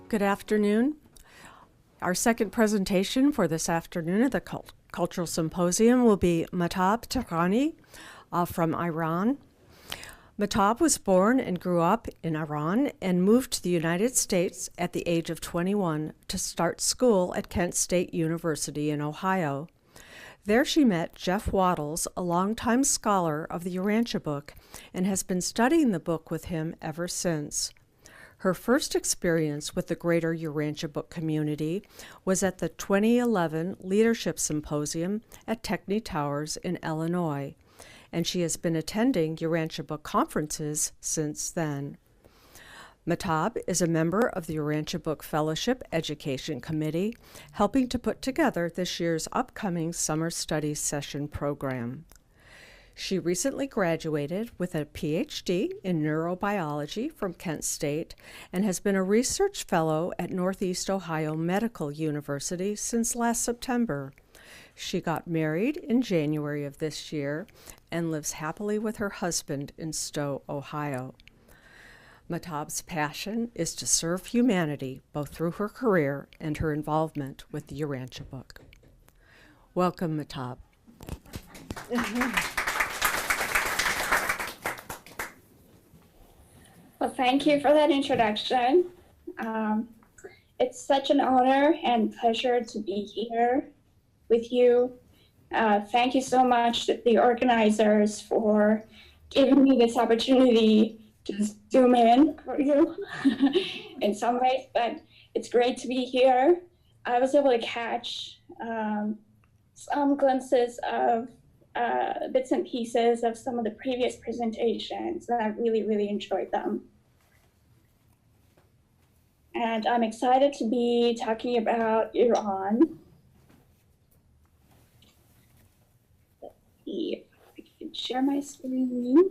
Good afternoon. Our second presentation for this afternoon at the Cultural Symposium will be Mahtab Tehrani from Iran. Mahtab was born and grew up in Iran and moved to the United States at the age of 21 to start school at Kent State University in Ohio. There she met Jeff Wattles, a longtime scholar of the Urantia Book, and has been studying the book with him ever since. Her first experience with the greater Urantia Book community was at the 2011 Leadership Symposium at Techni Towers in Illinois, and she has been attending Urantia Book conferences since then. Mahtab is a member of the Urantia Book Fellowship Education Committee, helping to put together this year's upcoming Summer Studies Session program. She recently graduated with a PhD in neurobiology from Kent State and has been a research fellow at Northeast Ohio Medical University since last September. She got married in January of this year and lives happily with her husband in Stowe, Ohio. Mahtab's passion is to serve humanity both through her career and her involvement with the Urantia Book. Welcome, Mahtab. Well, thank you for that introduction. It's such an honor and pleasure to be here with you. Thank you so much to the organizers for giving me this opportunity to zoom in for you in some ways, but it's great to be here. I was able to catch some glimpses of bits and pieces of some of the previous presentations, and I really enjoyed them. And I'm excited to be talking about Iran. Let's see if I can share my screen.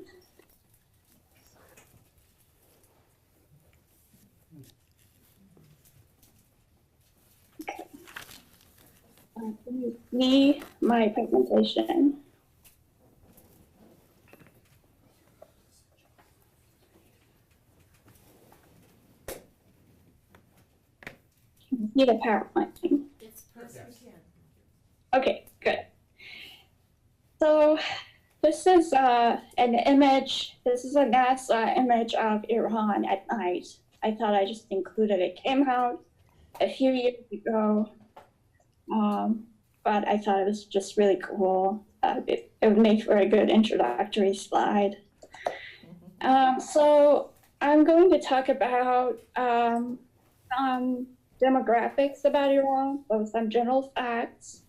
Okay. Can you see my presentation? See the PowerPoint thing? Yes, we can. Okay, good. So this is an image. This is a NASA image of Iran at night. I thought I just included it. It came out a few years ago, but I thought it was just really cool. It would make for a good introductory slide. So I'm going to talk about demographics about Iran, both some general facts.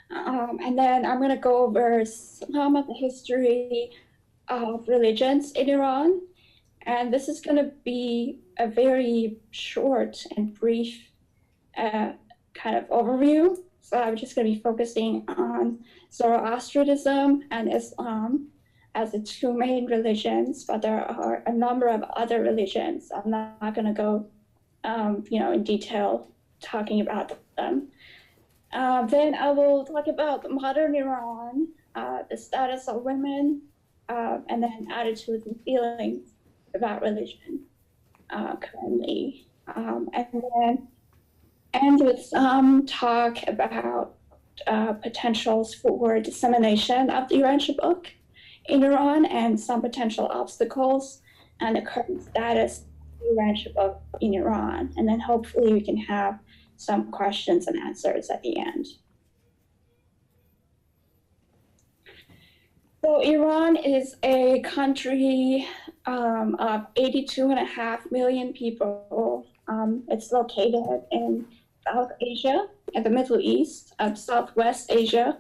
And then I'm going to go over some of the history of religions in Iran. And this is going to be a very short and brief kind of overview. So I'm just going to be focusing on Zoroastrianism and Islam as the two main religions, but there are a number of other religions. I'm not going to go in detail talking about them. Then I will talk about modern Iran, the status of women, and then attitudes and feelings about religion currently. And then end with some talk about potentials for dissemination of the Urantia Book in Iran and some potential obstacles and the current status Urantia Book in Iran, and then hopefully we can have some questions and answers at the end. So Iran is a country of 82.5 million people. It's located in South Asia and the Middle East, Southwest Asia.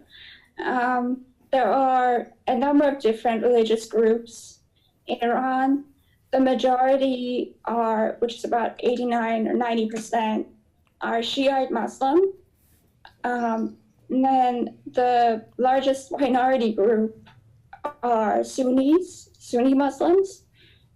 There are a number of different religious groups in Iran. The majority are, which is about 89 or 90%, are Shiite Muslim. And then the largest minority group are Sunni Muslims.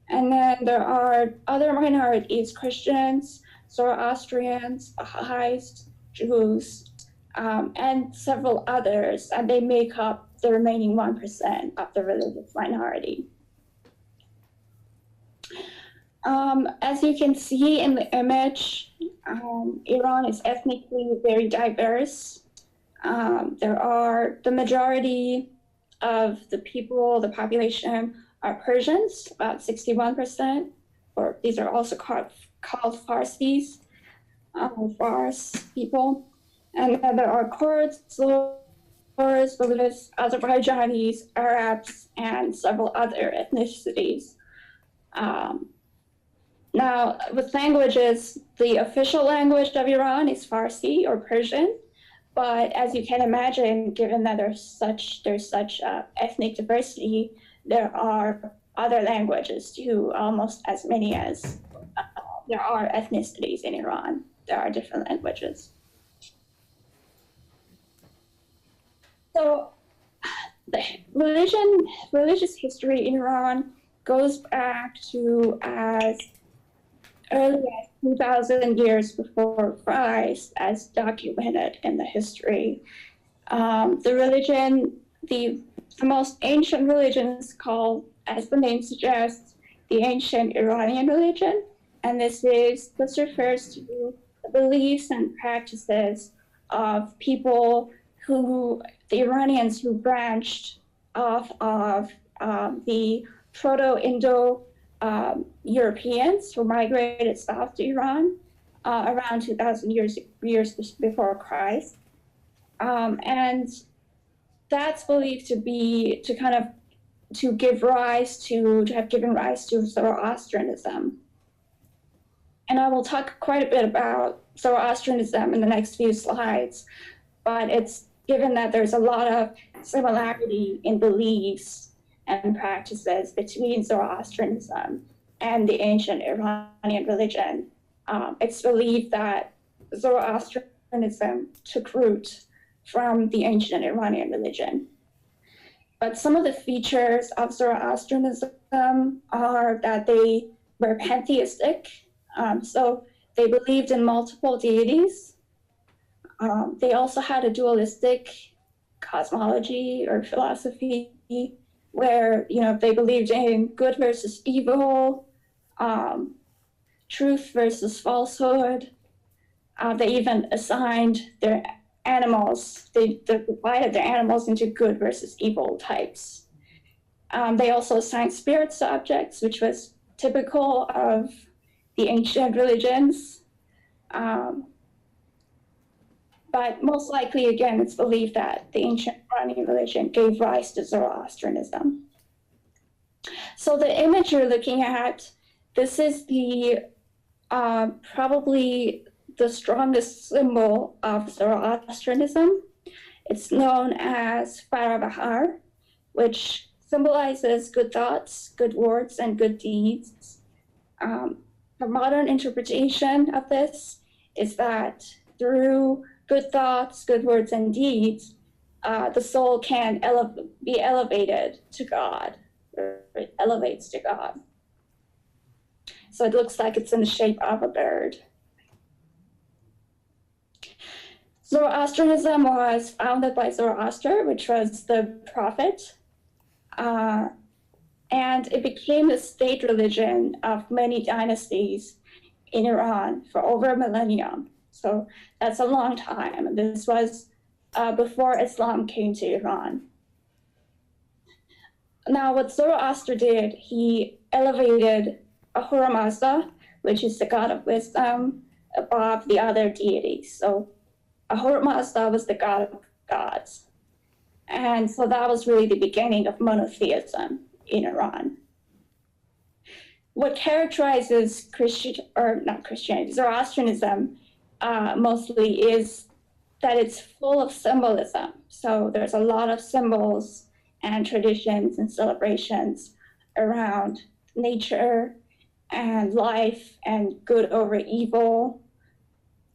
And then there are other minorities, Christians, Zoroastrians, Baha'is, Jews, and several others, and they make up the remaining 1% of the religious minority. As you can see in the image, Iran is ethnically very diverse. The majority of the people, the population are Persians, about 61%, or these are also called Farsis, Fars people. And then there are Kurds, Buddhists, Azerbaijanis, Arabs, and several other ethnicities. Now, with languages, the official language of Iran is Farsi or Persian, but as you can imagine, given that there's such ethnic diversity, there are other languages too, almost as many as there are ethnicities in Iran. There are different languages. So the religious history in Iran goes back to as early as 2,000 years before Christ, as documented in the history. The most ancient religion is called, as the name suggests, the ancient Iranian religion. And this refers to the beliefs and practices of people the Iranians who branched off of the Proto-Indo Europeans who migrated south to Iran around 2,000 years before Christ. And that's believed to have given rise to Zoroastrianism. And I will talk quite a bit about Zoroastrianism in the next few slides, but it's given that there's a lot of similarity in beliefs and practices between Zoroastrianism and the ancient Iranian religion. It's believed that Zoroastrianism took root from the ancient Iranian religion. But some of the features of Zoroastrianism are that they were pantheistic. So they believed in multiple deities. They also had a dualistic cosmology or philosophy where they believed in good versus evil, truth versus falsehood. They even assigned their animals. They divided their animals into good versus evil types. They also assigned spirits to objects, which was typical of the ancient religions. But most likely, again, it's believed that the ancient Iranian religion gave rise to Zoroastrianism. So the image you're looking at, this is probably the strongest symbol of Zoroastrianism. It's known as Farabahar, which symbolizes good thoughts, good words, and good deeds. The modern interpretation of this is that through good thoughts, good words, and deeds, the soul can be elevated to God, or it elevates to God. So it looks like it's in the shape of a bird. Zoroastrianism was founded by Zoroaster, which was the prophet, and it became the state religion of many dynasties in Iran for over a millennium. So that's a long time. This was before Islam came to Iran. Now, what Zoroaster did, he elevated Ahura Mazda, which is the god of wisdom, above the other deities. So Ahura Mazda was the god of gods. And so that was really the beginning of monotheism in Iran. What characterizes Zoroastrianism mostly is that it's full of symbolism. So there's a lot of symbols and traditions and celebrations around nature and life and good over evil.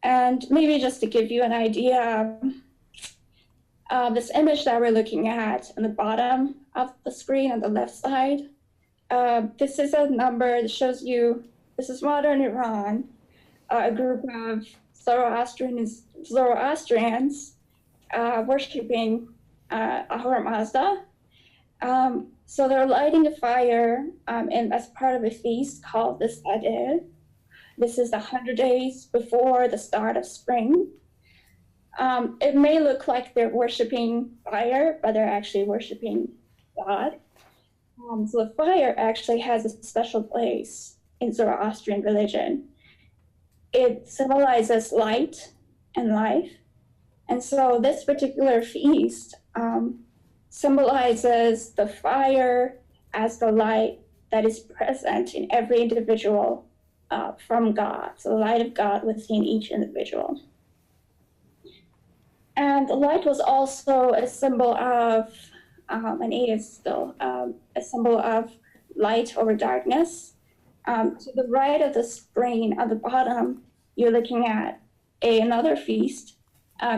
And maybe just to give you an idea, this image that we're looking at on the bottom of the screen on the left side, this is a number that shows you, this is modern Iran, a group of Zoroastrians worshiping Ahura Mazda. So they're lighting a fire and as part of a feast called the Sadeh. This is 100 days before the start of spring. It may look like they're worshiping fire, but they're actually worshiping God. So the fire actually has a special place in Zoroastrian religion. It symbolizes light and life. And so this particular feast symbolizes the fire as the light that is present in every individual from God, so the light of God within each individual. And the light was also a symbol of, and it is still a symbol of light over darkness. To the right of the screen, at the bottom, you're looking at another feast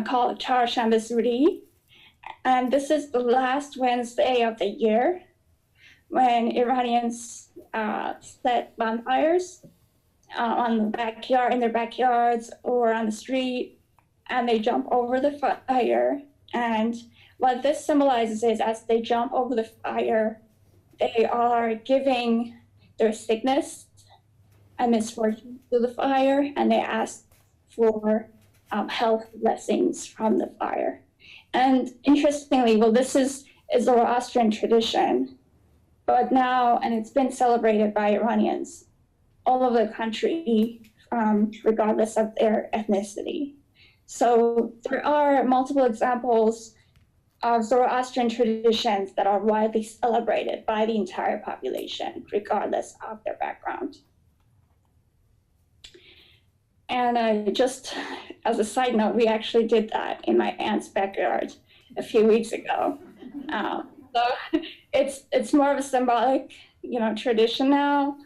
called Char Shambasuri. And this is the last Wednesday of the year when Iranians set bonfires in their backyards or on the street, and they jump over the fire. And what this symbolizes is as they jump over the fire, they are giving their sickness and misfortune to the fire, and they ask for health blessings from the fire. And interestingly, well, this is a Zoroastrian tradition, but now, and it's been celebrated by Iranians all over the country, regardless of their ethnicity. So there are multiple examples of Zoroastrian traditions that are widely celebrated by the entire population, regardless of their background. And just as a side note, we actually did that in my aunt's backyard a few weeks ago. So it's more of a symbolic, tradition now.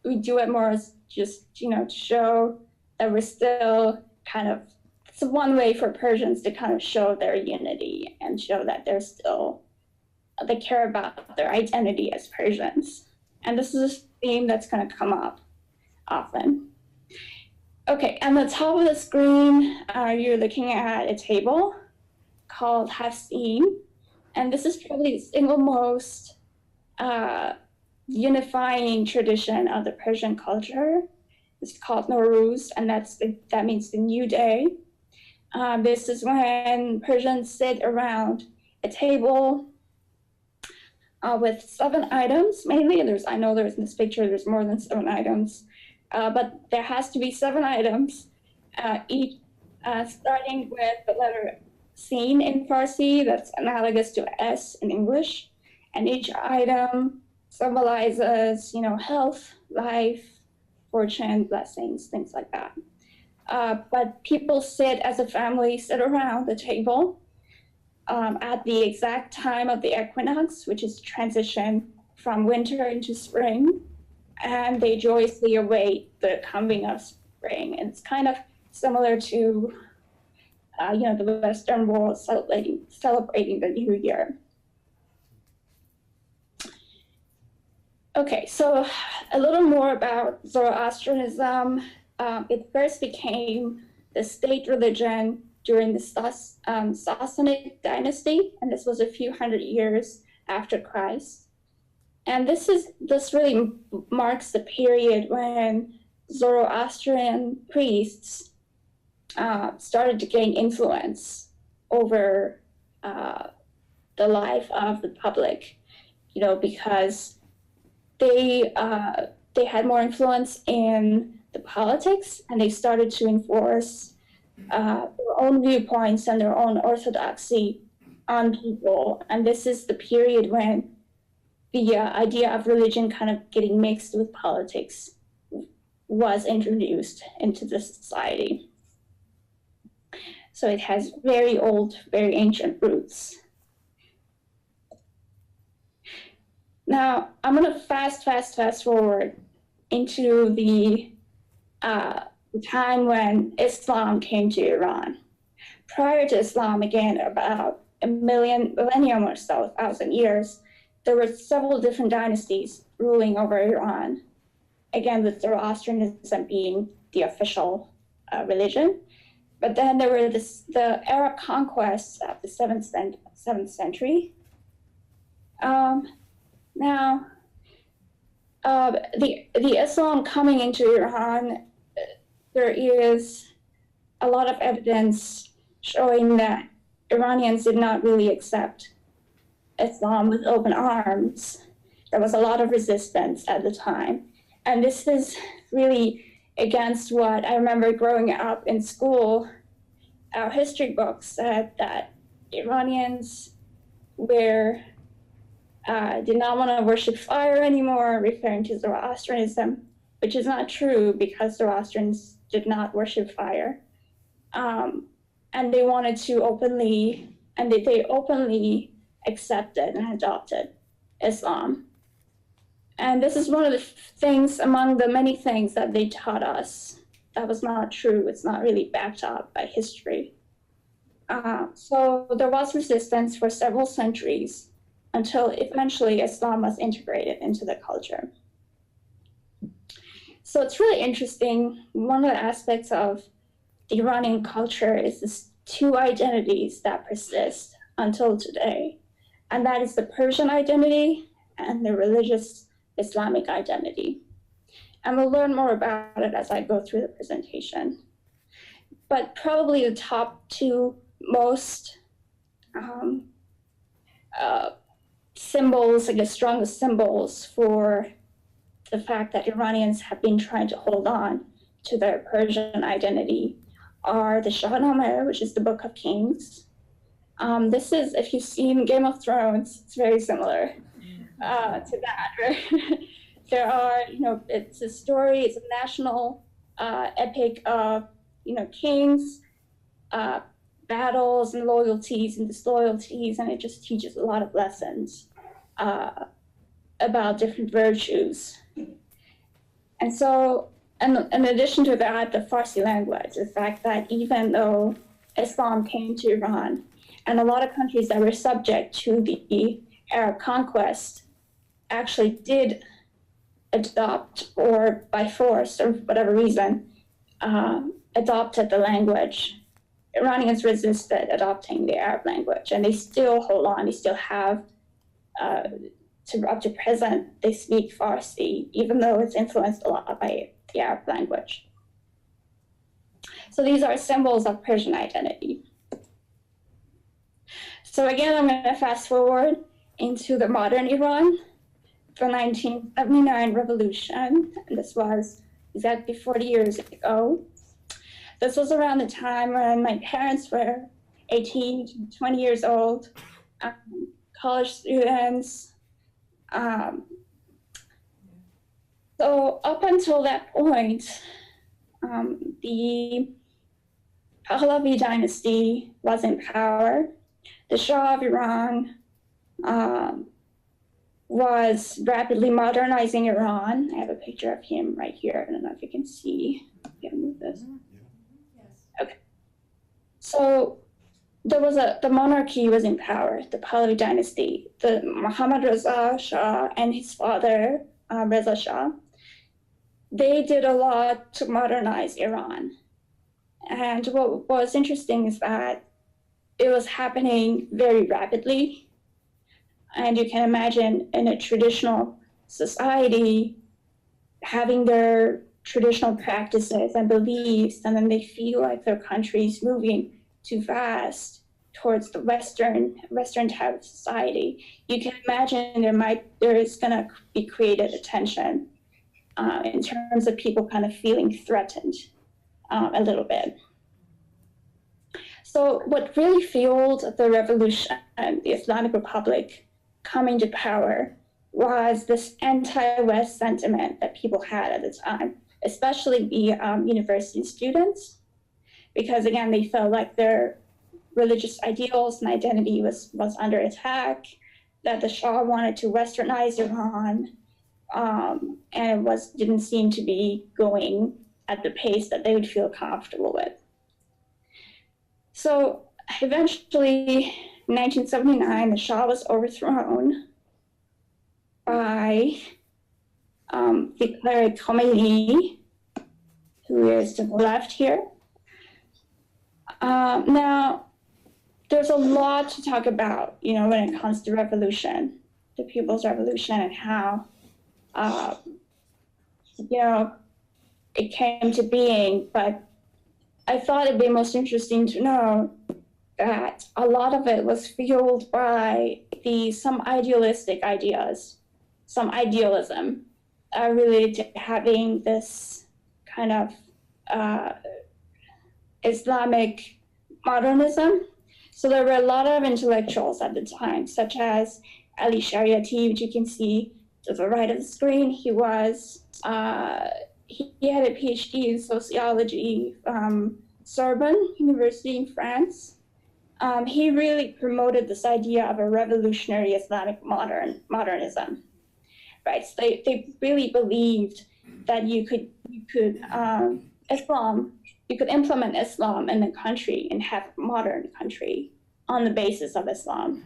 We do it more as just, to show that we're still it's one way for Persians to kind of show their unity and show that they care about their identity as Persians. And this is a theme that's going to come up often. Okay, on the top of the screen, you're looking at a table called Hafsin, and this is probably the single most unifying tradition of the Persian culture. It's called Nowruz, and that means the new day. This is when Persians sit around a table with 7 items, mainly. I know there's in this picture, there's more than 7 items. But there has to be 7 items, each starting with the letter Sin in Farsi, that's analogous to S in English. And each item symbolizes, health, life, fortune, blessings, things like that. But people as a family, sit around the table at the exact time of the equinox, which is transition from winter into spring. And they joyously await the coming of spring. And it's kind of similar to, the Western world celebrating the new year. Okay, so a little more about Zoroastrianism. It first became the state religion during the Sassanid dynasty, and this was a few hundred years after Christ. And this really marks the period when Zoroastrian priests started to gain influence over the life of the public, because they had more influence in the politics, and they started to enforce their own viewpoints and their own orthodoxy on people. And this is the period when the idea of religion kind of getting mixed with politics was introduced into the society. So it has very old, very ancient roots. Now, I'm going to fast forward into the time when Islam came to Iran. Prior to Islam, again, about a millennium or so, 1,000 years, there were several different dynasties ruling over Iran. Again, with Zoroastrianism being the official religion. But then there were the Arab conquests of the 7th century. Now, the Islam coming into Iran, there is a lot of evidence showing that Iranians did not really accept Islam with open arms. There was a lot of resistance at the time. And this is really against what I remember growing up in school. Our history books said that Iranians were did not want to worship fire anymore, referring to Zoroastrianism, which is not true because Zoroastrians did not worship fire. And they wanted to openly, and they openly accepted and adopted Islam. And this is one of the things among the many things that they taught us that was not true. It's not really backed up by history. So there was resistance for several centuries until eventually Islam was integrated into the culture. So it's really interesting. One of the aspects of the Iranian culture is this two identities that persist until today. And that is the Persian identity and the religious Islamic identity. And we'll learn more about it as I go through the presentation. But probably the top two most symbols, like the strongest symbols for the fact that Iranians have been trying to hold on to their Persian identity are the Shahnameh, which is the Book of Kings. This is, if you've seen Game of Thrones, it's very similar to that, right? There are, it's a story, it's a national epic of, kings, battles and loyalties and disloyalties, and it just teaches a lot of lessons about different virtues. And so, and in addition to that, the Farsi language, the fact that even though Islam came to Iran, and a lot of countries that were subject to the Arab conquest actually did adopt, or by force or whatever reason, adopted the language. Iranians resisted adopting the Arab language, and they still hold on. They still have, up to present, they speak Farsi, even though it's influenced a lot by the Arab language. So these are symbols of Persian identity. So again, I'm going to fast forward into the modern Iran, the 1979 revolution, and this was exactly 40 years ago. This was around the time when my parents were 18 to 20 years old, college students. So up until that point, the Pahlavi dynasty was in power. The Shah of Iran was rapidly modernizing Iran. I have a picture of him right here. I don't know if you can see. I can move this. Okay. So there was the monarchy was in power, the Pahlavi dynasty. The Muhammad Reza Shah and his father, Reza Shah, they did a lot to modernize Iran. And what was interesting is that it was happening very rapidly. And you can imagine in a traditional society having their traditional practices and beliefs, and then they feel like their country's moving too fast towards the Western type of society. You can imagine there is going to be created a tension in terms of people kind of feeling threatened a little bit. So what really fueled the revolution and the Islamic Republic coming to power was this anti-West sentiment that people had at the time, especially the university students, because again, they felt like their religious ideals and identity was under attack, that the Shah wanted to westernize Iran, and it didn't seem to be going at the pace that they would feel comfortable with. So eventually, in 1979, the Shah was overthrown by the cleric Khomeini, who is to the left here. Now, there's a lot to talk about, when it comes to revolution. the People's Revolution and how, you know, it came to being. But I thought it'd be most interesting to know that a lot of it was fueled by some idealistic ideas, some idealism related to having this kind of Islamic modernism. So there were a lot of intellectuals at the time, such as Ali Shariati, which you can see to the right of the screen. He was he had a PhD in sociology from Sorbonne University in France. He really promoted this idea of a revolutionary Islamic modernism, right? So they really believed that you could implement Islam in the country and have a modern country on the basis of Islam.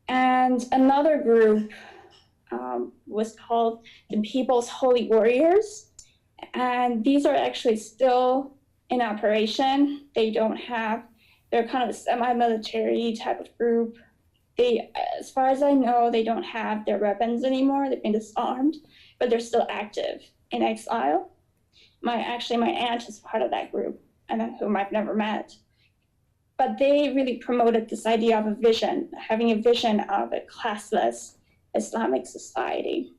And another group was called the People's Holy Warriors. And these are actually still in operation. They're kind of a semi-military type of group. As far as I know, they don't have their weapons anymore. They've been disarmed, but they're still active in exile. My aunt is part of that group, and whom I've never met. But they really promoted this idea of having a vision of a classless Islamic society.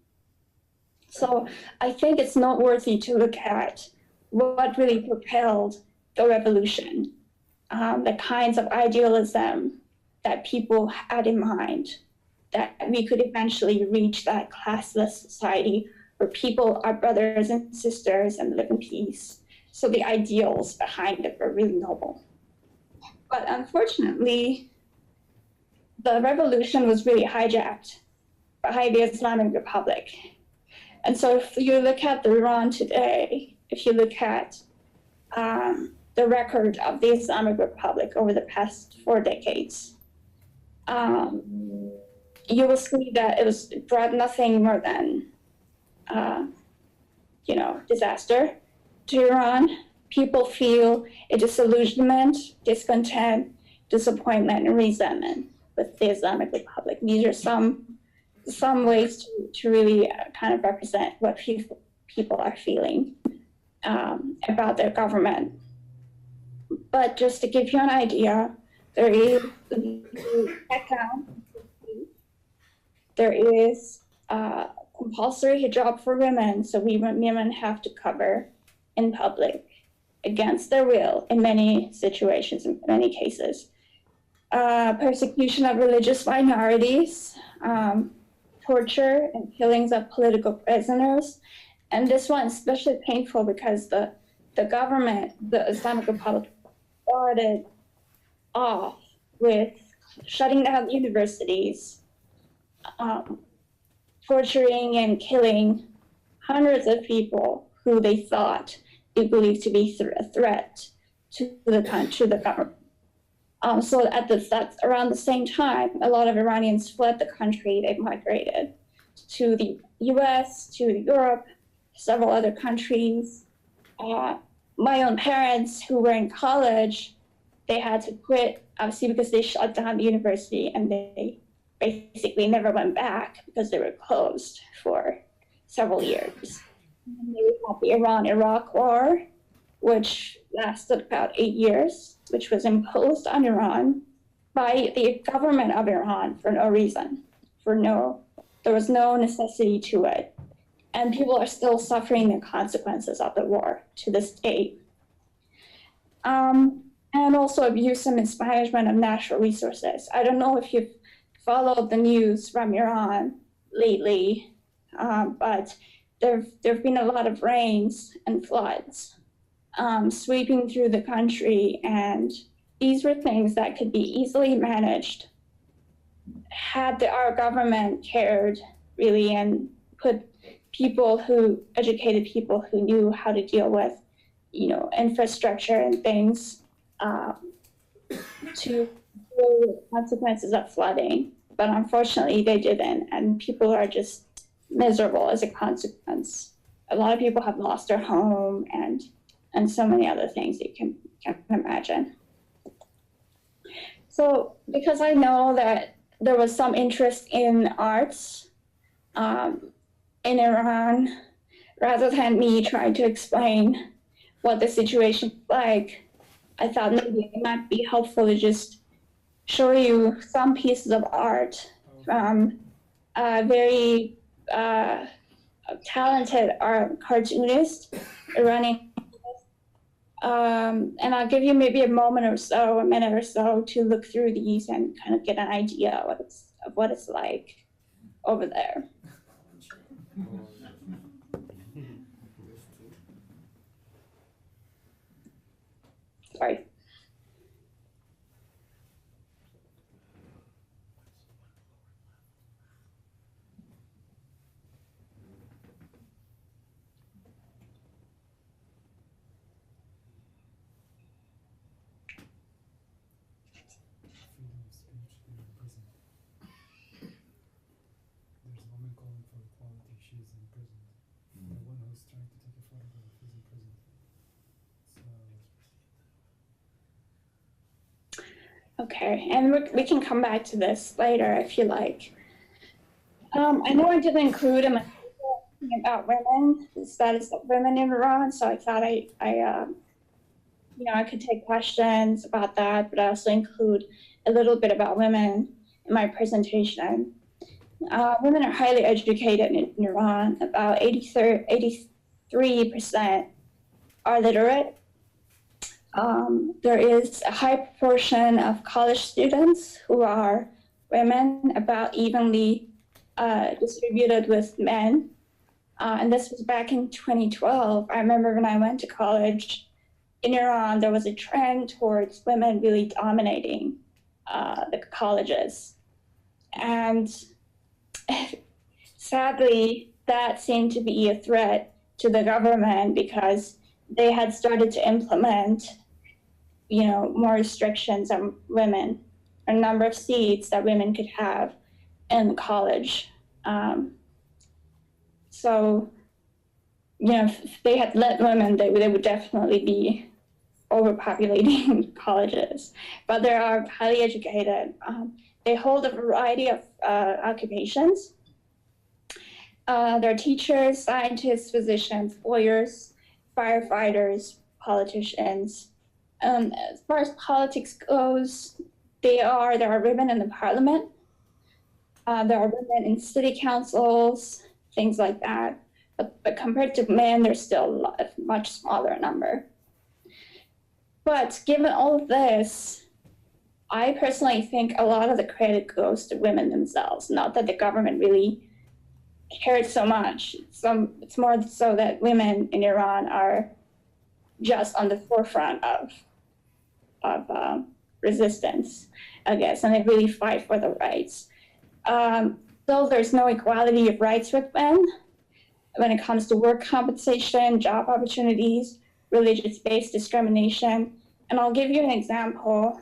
So I think it's noteworthy to look at what really propelled the revolution, the kinds of idealism that people had in mind, that we could eventually reach that classless society where people are brothers and sisters and live in peace. So the ideals behind it were really noble. But unfortunately, the revolution was really hijacked by the Islamic Republic. And so if you look at Iran today, if you look at the record of the Islamic Republic over the past 4 decades, you will see that it brought nothing more than disaster to Iran. People feel a disillusionment, discontent, disappointment, and resentment with the Islamic Republic. These are some ways to really kind of represent what people are feeling about their government. But just to give you an idea, there is there is compulsory hijab for women, so women have to cover in public against their will in many situations, in many cases. Persecution of religious minorities, torture and killings of political prisoners. And this one is especially painful because the government, the Islamic Republic, started off with shutting down universities, torturing and killing hundreds of people who they believed to be a threat to the government. So that's around the same time, a lot of Iranians fled the country. They migrated to the US, to Europe, several other countries. My own parents, who were in college, they had to quit, obviously, because they shut down the university, and they basically never went back because they were closed for several years. And they had the Iran-Iraq War, which lasted about 8 years, which was imposed on Iran by the government of Iran for no reason. There was no necessity to it. And people are still suffering the consequences of the war to this day. And also abuse and mismanagement of natural resources. I don't know if you've followed the news from Iran lately, but there have been a lot of rains and floods sweeping through the country, and these were things that could be easily managed had our government cared, really, and put educated people who knew how to deal with, infrastructure and things to deal with the consequences of flooding. But unfortunately, they didn't, and people are just miserable as a consequence. A lot of people have lost their home and so many other things you can imagine. So because I know that there was some interest in arts in Iran, rather than me trying to explain what the situation is like. I thought maybe it might be helpful to just show you some pieces of art from a very talented art cartoonist running. And I'll give you maybe a minute or so to look through these and kind of get an idea of what it's like over there. Sorry. Okay, and we can come back to this later if you like. I know I didn't include a material about women, the status of women in Iran, so I thought I could take questions about that, but I also include a little bit about women in my presentation. Women are highly educated in Iran. About 83% are literate. There is a high proportion of college students who are women, about evenly distributed with men. And this was back in 2012. I remember when I went to college in Iran, there was a trend towards women really dominating the colleges. And sadly, that seemed to be a threat to the government because they had started to implement, more restrictions on women, a number of seats that women could have in college. So, if they had let women, they would definitely be overpopulating colleges. But they are highly educated. They hold a variety of occupations. They're teachers, scientists, physicians, lawyers, firefighters, politicians. As far as politics goes, there are women in the parliament. There are women in city councils, things like that. But compared to men, there's still a much smaller number. But given all of this, I personally think a lot of the credit goes to women themselves, not that the government really cared so much. It's more so that women in Iran are just on the forefront of resistance, I guess, and they really fight for the rights. Though there's no equality of rights with men when it comes to work compensation, job opportunities, religious-based discrimination. And I'll give you an example.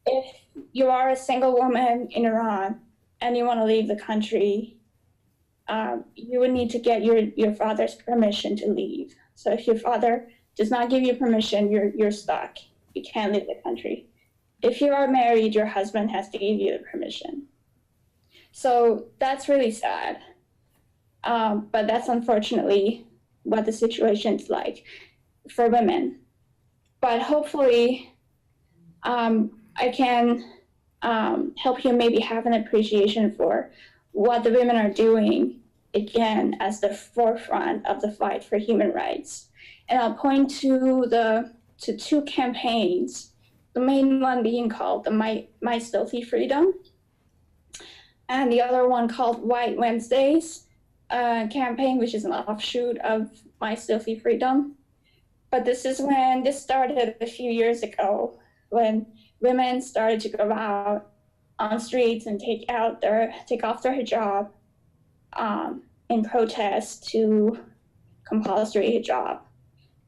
If you are a single woman in Iran and you want to leave the country, you would need to get your father's permission to leave. So if your father does not give you permission, you're stuck. You can't leave the country. If you are married, your husband has to give you the permission. So that's really sad. But that's unfortunately what the situation is like for women. But hopefully, I can help you maybe have an appreciation for what the women are doing, again, as the forefront of the fight for human rights. And I'll point to two campaigns, the main one being called the My Stealthy Freedom, and the other one called White Wednesdays campaign, which is an offshoot of My Stealthy Freedom. But this started a few years ago when women started to go out on streets and take off their hijab in protest to compulsory hijab.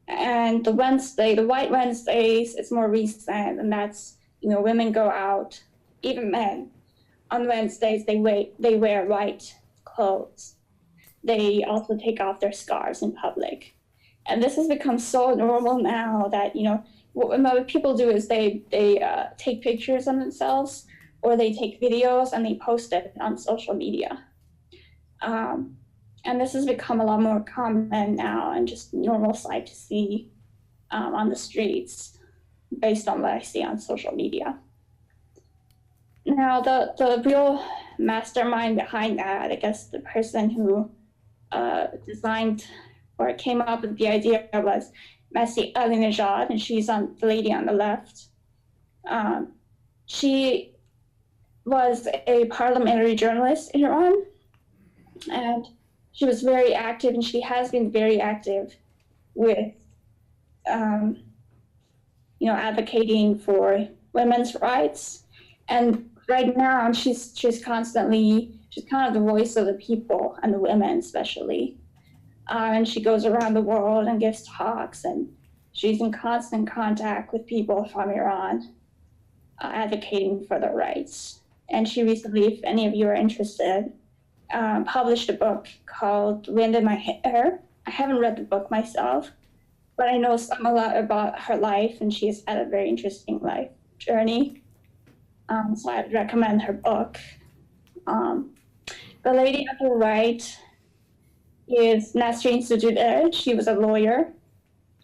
And the White Wednesdays, it's more recent, and that's, women go out, even men, on Wednesdays, they wear white clothes. They also take off their scarves in public. And this has become so normal now that, what people do is they take pictures of themselves or they take videos and they post it on social media. And this has become a lot more common now and just normal sight to see on the streets based on what I see on social media. Now, the real mastermind behind that, I guess the person who designed or came up with the idea was Masih Alinejad, and she's the lady on the left. She was a parliamentary journalist in Iran, and she was very active, and she has been very active with, advocating for women's rights. And right now, she's kind of the voice of the people and the women, especially. And she goes around the world and gives talks, and she's in constant contact with people from Iran, advocating for their rights. And she recently, if any of you are interested, published a book called Wind in My Hair. I haven't read the book myself, but I know a lot about her life, and she has had a very interesting life journey. So I'd recommend her book. The lady on the right is Nasrin Sotoudeh. She was a lawyer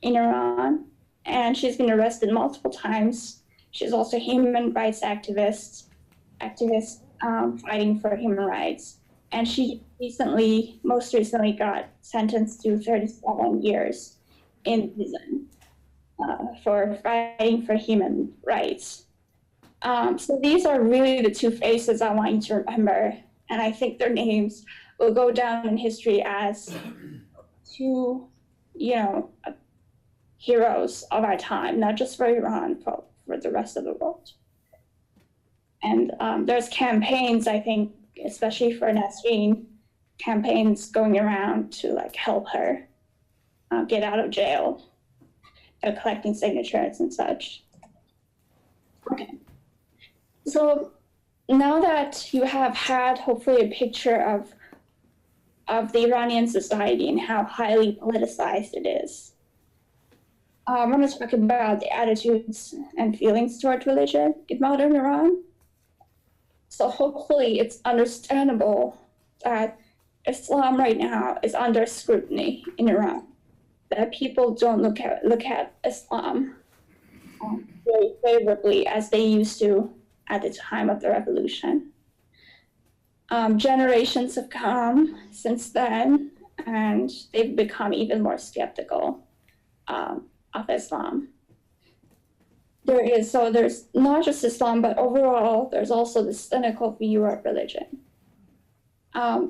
in Iran, and she's been arrested multiple times. She's also a human rights activist fighting for human rights. And she most recently got sentenced to 37 years in prison for fighting for human rights. So these are really the two faces I want you to remember. And I think their names will go down in history as two, heroes of our time, not just for Iran, but for the rest of the world. And there's campaigns, I think, especially for Nasrin, campaigns going around to help her get out of jail, collecting signatures and such. Okay. So now that you have had hopefully a picture of the Iranian society and how highly politicized it is, I'm going to talk about the attitudes and feelings toward religion in modern Iran. So hopefully it's understandable that Islam right now is under scrutiny in Iran, that people don't look at Islam very favorably as they used to at the time of the revolution. Generations have come since then, and they've become even more skeptical of Islam. There's not just Islam, but overall, there's also the cynical view of religion.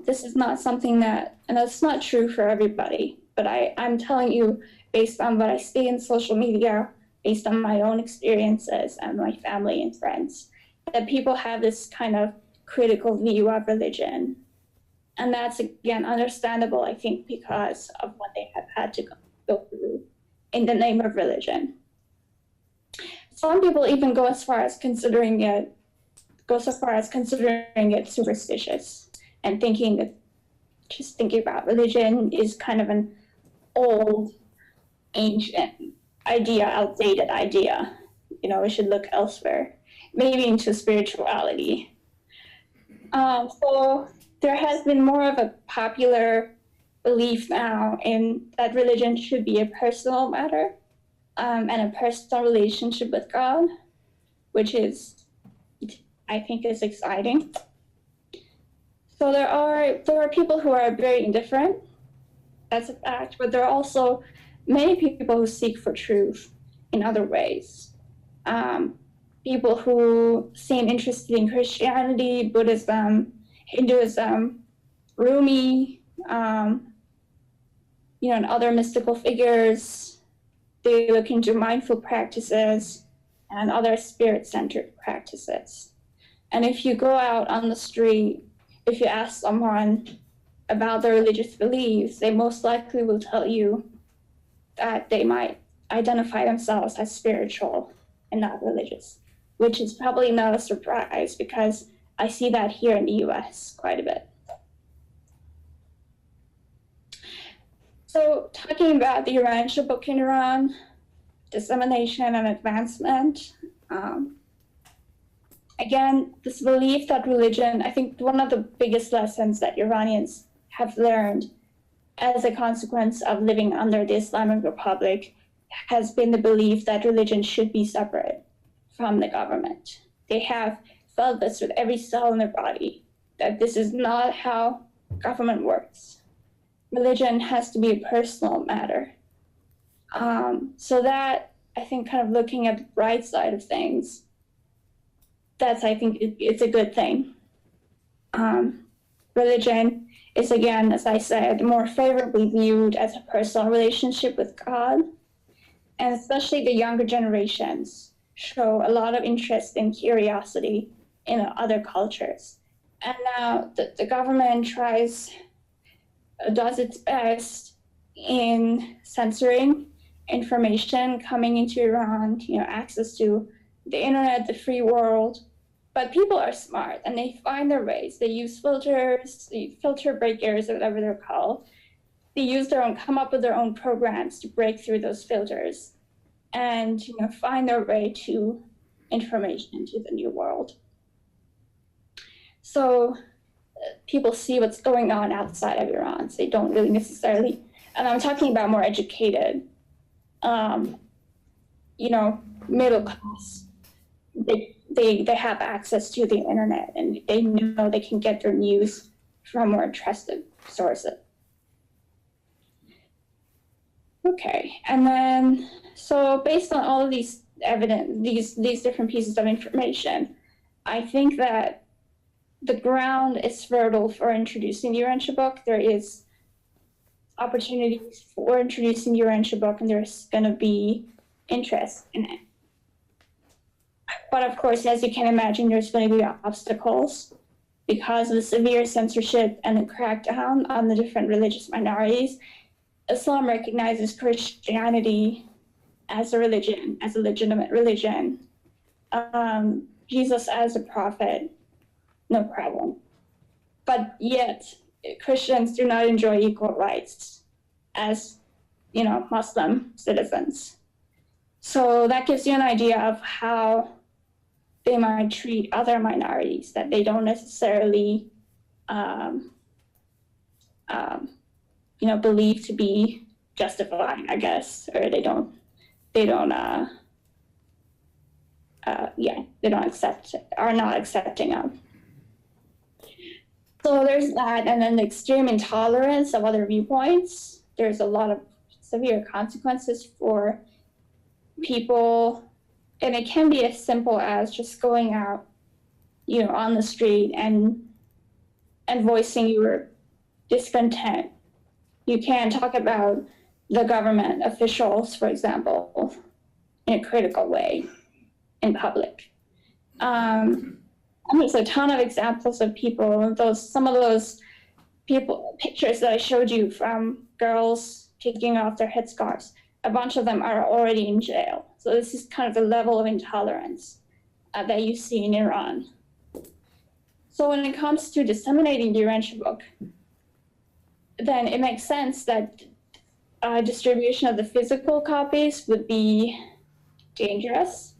This is not something and it's not true for everybody, but I'm telling you, based on what I see in social media, based on my own experiences and my family and friends, that people have this kind of critical view of religion. And that's, again, understandable, I think, because of what they have had to go through in the name of religion. Some people even go as far as considering it superstitious and thinking about religion is kind of an old, ancient idea, outdated idea. We should look elsewhere, maybe into spirituality. So there has been more of a popular belief now in that religion should be a personal matter, and a personal relationship with God, which I think is exciting. So there are people who are very indifferent, that's a fact, but there are also many people who seek for truth in other ways. People who seem interested in Christianity, Buddhism, Hinduism, Rumi, and other mystical figures. They look into mindful practices and other spirit-centered practices. And if you go out on the street, if you ask someone about their religious beliefs, they most likely will tell you that they might identify themselves as spiritual and not religious, which is probably not a surprise because I see that here in the US quite a bit. So talking about the Urantia Book in Iran, dissemination and advancement, I again, this belief that religion, I think one of the biggest lessons that Iranians have learned as a consequence of living under the Islamic Republic has been the belief that religion should be separate from the government. They have felt this with every cell in their body, that this is not how government works. Religion has to be a personal matter. So that, I think, kind of looking at the bright side of things, that's, I think, it's a good thing. Religion is, again, as I said, more favorably viewed as a personal relationship with God. And especially the younger generations show a lot of interest and curiosity in other cultures. And now the government does its best in censoring information coming into Iran, access to the internet, the free world. But people are smart and they find their ways. They use filters, filter breakers, or whatever they're called. They use come up with their own programs to break through those filters and find their way to information, to the new world. So people see what's going on outside of Iran. So they don't really necessarily, and I'm talking about more educated, middle class. They have access to the internet and they know they can get their news from more trusted sources. Okay, and then, so based on all of these evidence, these different pieces of information, I think that the ground is fertile for introducing the Urantia Book. There is opportunities for introducing the Urantia Book, and there's going to be interest in it. But of course, as you can imagine, there's going to be obstacles because of the severe censorship and the crackdown on the different religious minorities. Islam recognizes Christianity as a religion, as a legitimate religion. Jesus as a prophet, no problem. But yet, Christians do not enjoy equal rights as, Muslim citizens. So that gives you an idea of how they might treat other minorities that they don't necessarily, believe to be justified, I guess, or they don't accept, are not accepting of. So there's that, and then the extreme intolerance of other viewpoints. There's a lot of severe consequences for people, and it can be as simple as just going out, on the street and voicing your discontent. You can talk about the government officials, for example, in a critical way in public. There's a ton of examples of people, some of those pictures that I showed you from girls taking off their headscarves, a bunch of them are already in jail. So this is kind of the level of intolerance that you see in Iran. So when it comes to disseminating the Urantia Book, then it makes sense that distribution of the physical copies would be dangerous.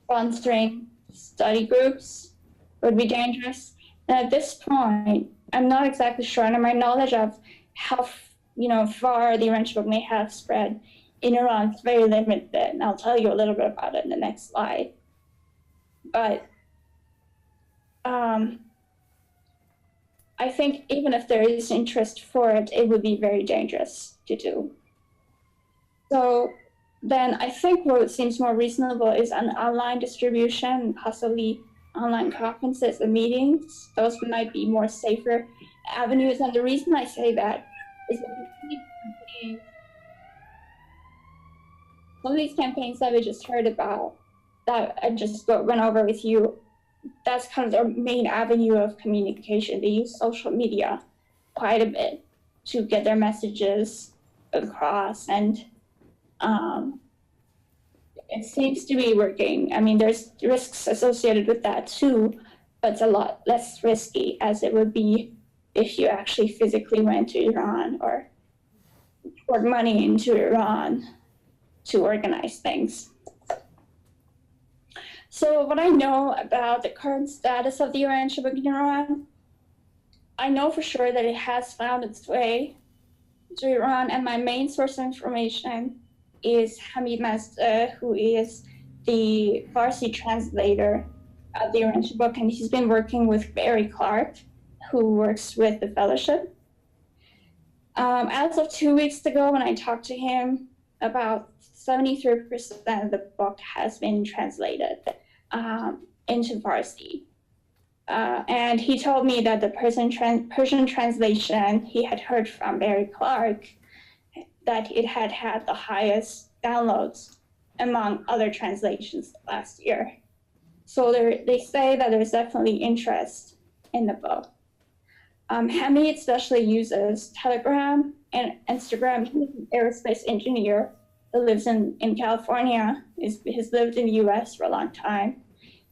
Sponsoring study groups would be dangerous. And at this point, I'm not exactly sure, and my knowledge of how far the Urantia Book may have spread in Iran is very limited, and I'll tell you a little bit about it in the next slide. But I think even if there is interest for it, it would be very dangerous to do. So then I think what seems more reasonable is an online distribution, possibly online conferences and meetings. Those might be more safer avenues. And the reason I say that is that some of these campaigns that we just heard about, that I just went over with you, that's kind of their main avenue of communication. They use social media quite a bit to get their messages across, and it seems to be working. I mean, there's risks associated with that too, but it's a lot less risky as it would be if you actually physically went to Iran or poured money into Iran to organize things. So what I know about the current status of the Urantia Book in Iran, I know for sure that it has found its way to Iran, and my main source of information is Hamid Mazda, who is the Farsi translator of the Urantia Book, and he's been working with Barry Clark, who works with the Fellowship. As of 2 weeks ago, when I talked to him, about 73% of the book has been translated into Farsi. And he told me that the Persian translation, he had heard from Barry Clark that it had had the highest downloads among other translations last year. So they say that there's definitely interest in the book. Hamid especially uses Telegram and Instagram. He's an aerospace engineer that lives in California. He's lived in the US for a long time,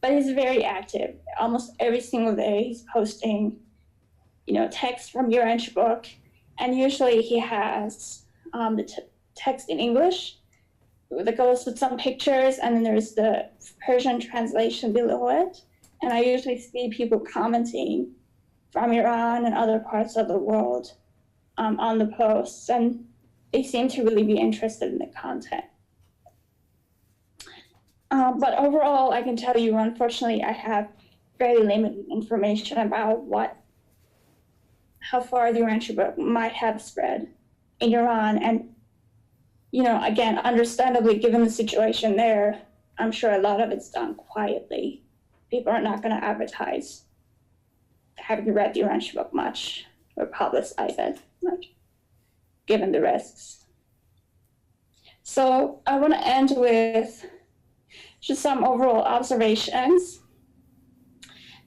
but he's very active. Almost every single day he's posting, text from Urantia Book, and usually he has the text in English that goes with some pictures, and then there's the Persian translation below it. And I usually see people commenting from Iran and other parts of the world on the posts, and they seem to really be interested in the content. But overall, I can tell you, unfortunately, I have very limited information about how far the Urantia Book might have spread in Iran. And, again, understandably, given the situation there, I'm sure a lot of it's done quietly. People are not going to advertise having read the Urantia Book much or publicize it much, given the risks. So I want to end with just some overall observations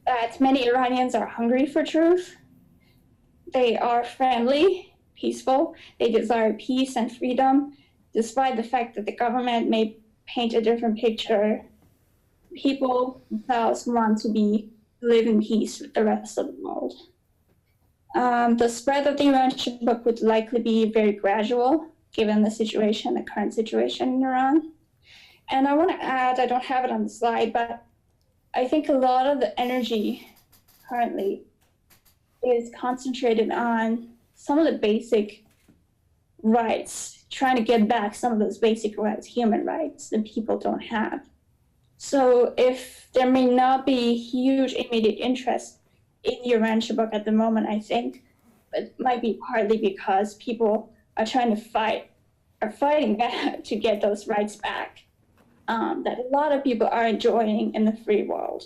that many Iranians are hungry for truth. They are friendly, peaceful. They desire peace and freedom, despite the fact that the government may paint a different picture. People themselves want to live in peace with the rest of the world. The spread of the Urantia Book would likely be very gradual, given the current situation in Iran. And I want to add, I don't have it on the slide, but I think a lot of the energy currently is concentrated on some of the basic rights, trying to get back some of those basic rights, human rights, that people don't have. So if there may not be huge immediate interest in the Urantia Book at the moment, I think it might be partly because people are fighting back to get those rights back, that a lot of people are enjoying in the free world.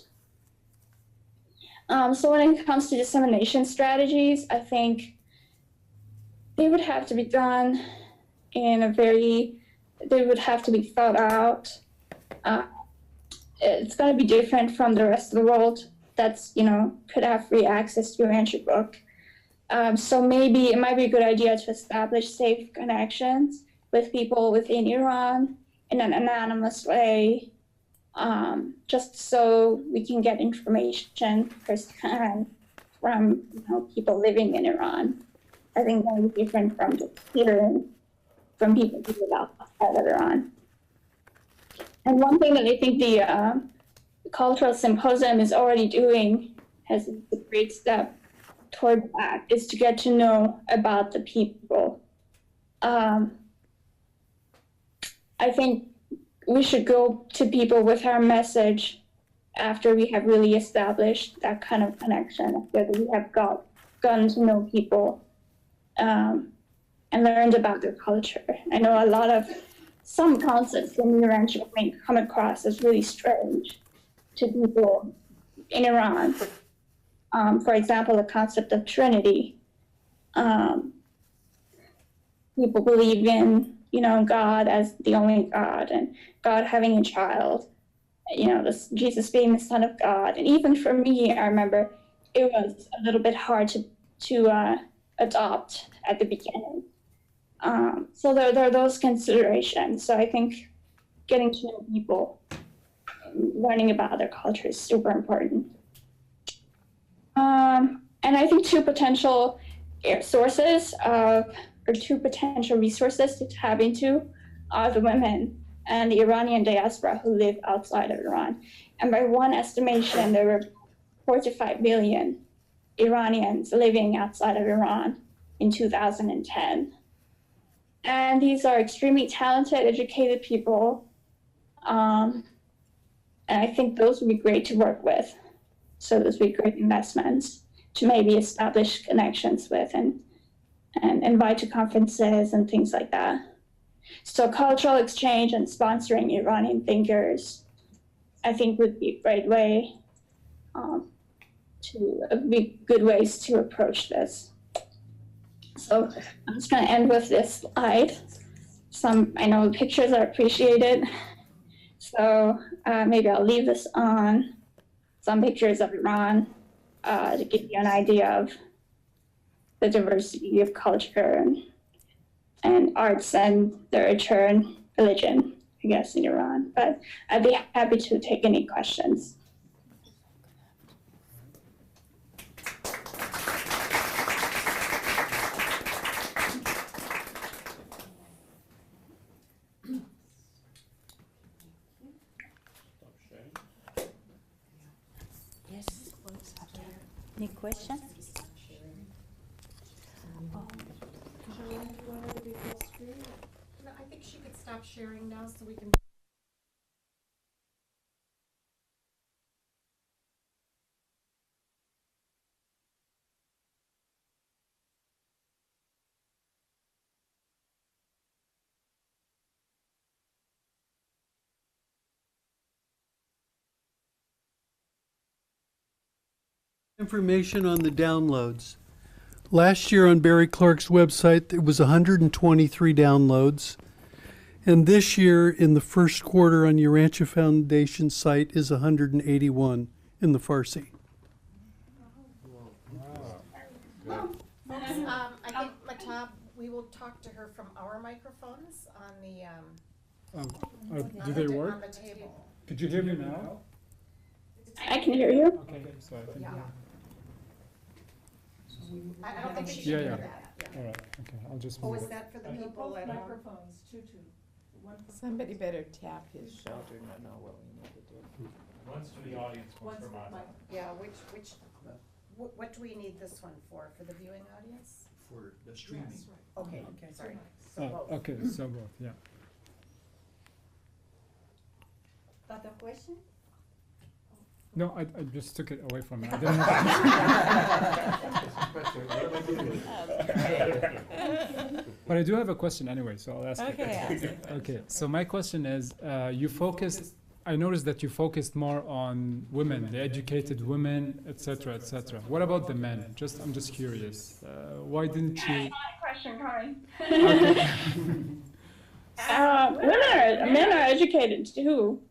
So when it comes to dissemination strategies, I think they would have to be done they would have to be thought out. It's going to be different from the rest of the world that's, could have free access to Urantia Book. So maybe it might be a good idea to establish safe connections with people within Iran in an anonymous way, just so we can get information firsthand from people living in Iran. I think that would be different from just hearing from people who live outside of Iran. And one thing that I think the Cultural Symposium is already doing as a great step toward that is to get to know about the people. I think we should go to people with our message after we have really established that kind of connection, after we have gotten to know people and learned about their culture. I know some concepts in Urantia may come across as really strange to people in Iran. For example, the concept of Trinity. People believe in, God as the only God, and God having a child, Jesus being the Son of God. And even for me, I remember it was a little bit hard to adopt at the beginning. So there are those considerations. So I think getting to know people, learning about their culture is super important. And I think two potential resources to tap into are the women and the Iranian diaspora who live outside of Iran. And by one estimation, there were 4 to 5 million Iranians living outside of Iran in 2010. And these are extremely talented, educated people. And I think those would be great to work with. So those would be great investments to maybe establish connections with and invite to conferences and things like that. So cultural exchange and sponsoring Iranian thinkers, I think would be a great way be good ways to approach this. So I'm just going to end with this slide. I know pictures are appreciated, so maybe I'll leave this on. Some pictures of Iran to give you an idea of the diversity of culture and arts and the return religion, I guess, in Iran. But I'd be happy to take any questions. Any questions? No, I think she could stop sharing now so we can. Information on the downloads. Last year on Barry Clark's website, it was 123 downloads. And this year, in the first quarter on Urantia Foundation site, is 181 in the Farsi. I think Mahtab, we will talk to her from our microphones on the Do they work? on the table. Could you hear me now? I can hear you. Okay, so I think. Yeah. I don't think she Yeah, can yeah. do that. Yeah. All right, okay, I'll just Oh, move is it. that for the people at home? Somebody better tap his shoulder to know what we need to do. One's for the audience, one's for Mahtab. Yeah, what do we need this one for the viewing audience? For the streaming. Okay, sorry. So Oh, both. okay, so both, yeah. Other question? No, I just took it away from me. I didn't But I do have a question anyway, so I'll ask it. Okay. Okay, so my question is, I noticed that you focused more on women, the educated women, etc., etc. What about the men? I'm just curious. Why didn't you? Question coming. Okay. Men are educated too.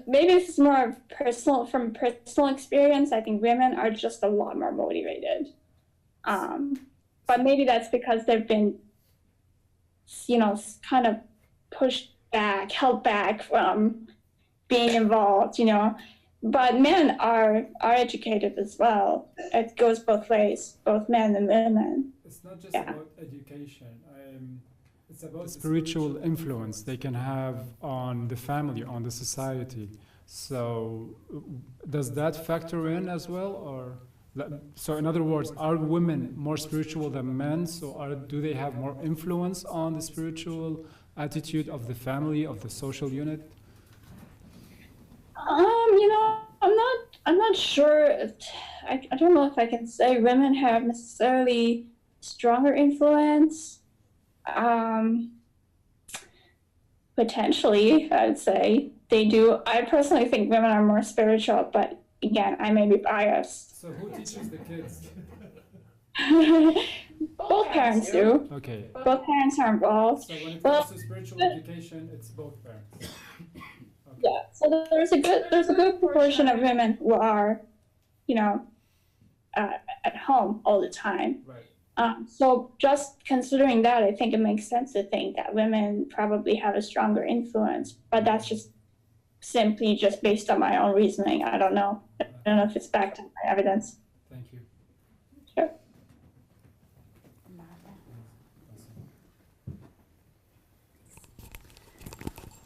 Maybe this is more of from personal experience. I think women are just a lot more motivated. But maybe that's because they've been, kind of held back from being involved, But men are educated as well. It goes both ways, both men and women. It's not just about education. It's about spiritual influence they can have on the family, on the society. So does that factor in as well? So in other words, are women more spiritual than men? So do they have more influence on the spiritual attitude of the family, of the social unit? I'm not sure. I don't know if I can say women have necessarily stronger influence. Potentially, I would say they do. I personally think women are more spiritual, but again, I may be biased. So who teaches the kids? Both parents do. Okay. Both parents are involved. So when it comes to spiritual education, it's both parents. Okay. Yeah. So there's a good proportion of women who are, at home all the time. Right. So just considering that, I think it makes sense to think that women probably have a stronger influence, but that's just simply based on my own reasoning. I don't know. I don't know if it's backed up by evidence. Thank you. Sure.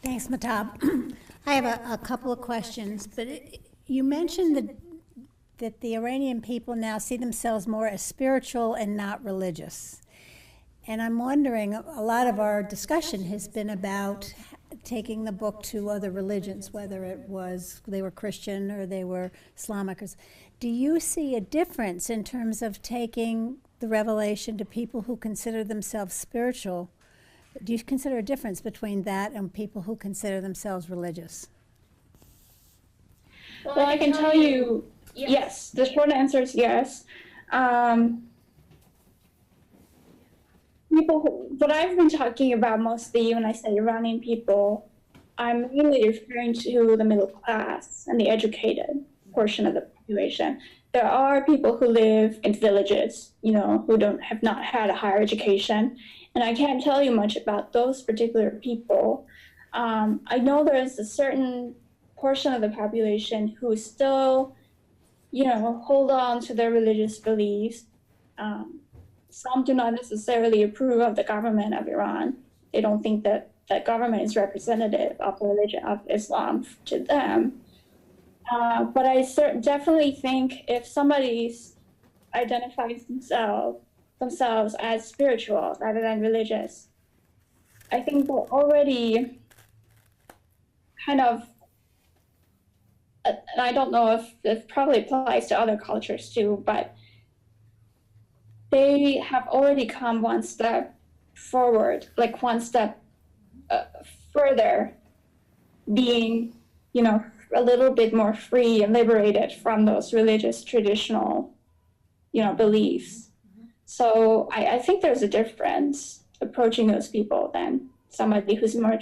Thanks, Mahtab. I have a couple of questions, but you mentioned that the Iranian people now see themselves more as spiritual and not religious. And I'm wondering, a lot of our discussion has been about taking the book to other religions, whether it was they were Christian or they were Islamic. Do you see a difference in terms of taking the revelation to people who consider themselves spiritual? Do you consider a difference between that and people who consider themselves religious? Well, I can tell you, yes. The short answer is yes. What I've been talking about mostly when I say Iranian people, I'm really referring to the middle class and the educated portion of the population. There are people who live in villages, who have not had a higher education, and I can't tell you much about those particular people. I know there is a certain portion of the population who still, hold on to their religious beliefs. Some do not necessarily approve of the government of Iran. They don't think that the government is representative of the religion of Islam to them. But I definitely think if somebody identifies themselves as spiritual rather than religious, I think they're already kind of, and I don't know if it probably applies to other cultures too, but they have already come one step forward, like one step further, being, a little bit more free and liberated from those religious traditional, beliefs. So I think there's a difference approaching those people than somebody who's more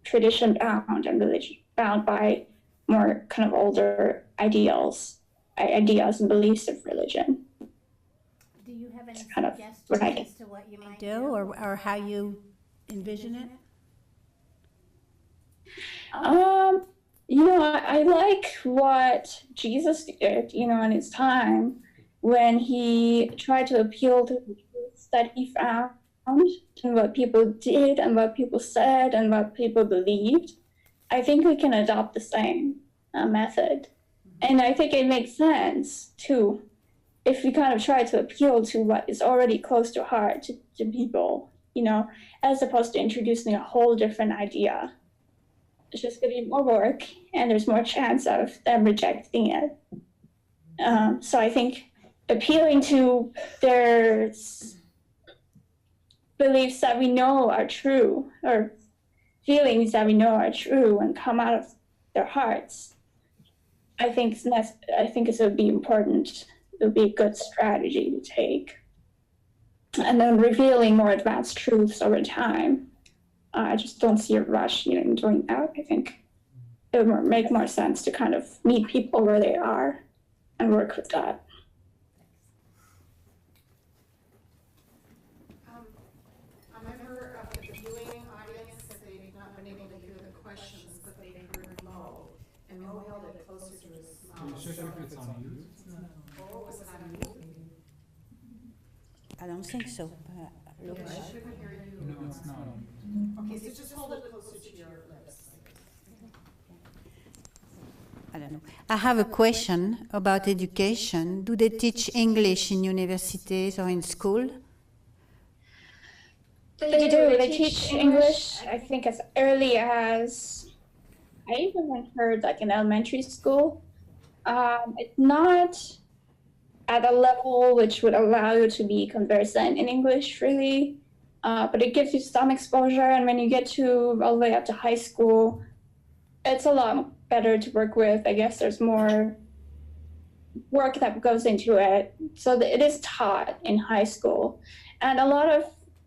tradition bound and religion bound by more kind of older ideas and beliefs of religion. Do you have any kind of suggestions as to what you might do or how you envision it? I like what Jesus did, in his time when he tried to appeal to the truths that he found and what people did and what people said and what people believed. I think we can adopt the same method. And I think it makes sense, too, if we kind of try to appeal to what is already close to heart to people, as opposed to introducing a whole different idea. It's just going to be more work, and there's more chance of them rejecting it. So I think appealing to their beliefs that we know are true, or feelings that we know are true and come out of their hearts, I think it would be important. It would be a good strategy to take. And then revealing more advanced truths over time. I just don't see a rush in doing that. I think it would make more sense to kind of meet people where they are and work with that. A member of the viewing audience said they've not been able to hear the questions, but they heard low, and we held it closer to his mouth. Can you check if it's on mute? Oh, was it on mute? I don't think so. Yeah, I shouldn't hear you. No, it's not. Okay, so just hold it closer to your lips. I don't know. I have a question about education. Do they teach English in universities or in school? They do. They teach English, I think, as early as, I even heard, like in elementary school. It's not at a level which would allow you to be conversant in English, really. But it gives you some exposure, and when you get to all the way up to high school, it's a lot better to work with. I guess there's more work that goes into it. So it is taught in high school. And a lot of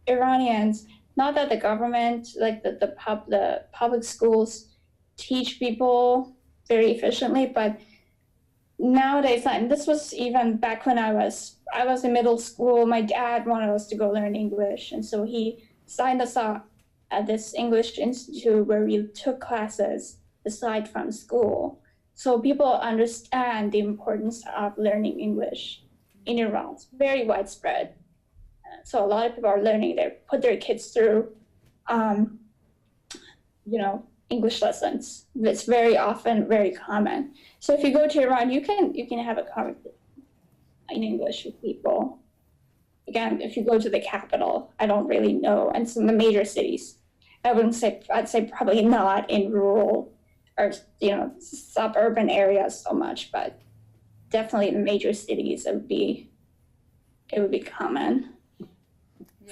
Iranians, not that the government, like the public schools teach people very efficiently, but nowadays, and this was even back when I was in middle school, my dad wanted us to go learn English. And so he signed us up at this English institute where we took classes aside from school. So people understand the importance of learning English in Iran. It's very widespread. So a lot of people are learning. They put their kids through, English lessons. It's very often very common. So if you go to Iran, you can have a conversation in English with people. Again, if you go to the capital, I don't really know, and some of the major cities, I'd say probably not in rural or suburban areas so much, but definitely in the major cities it would be common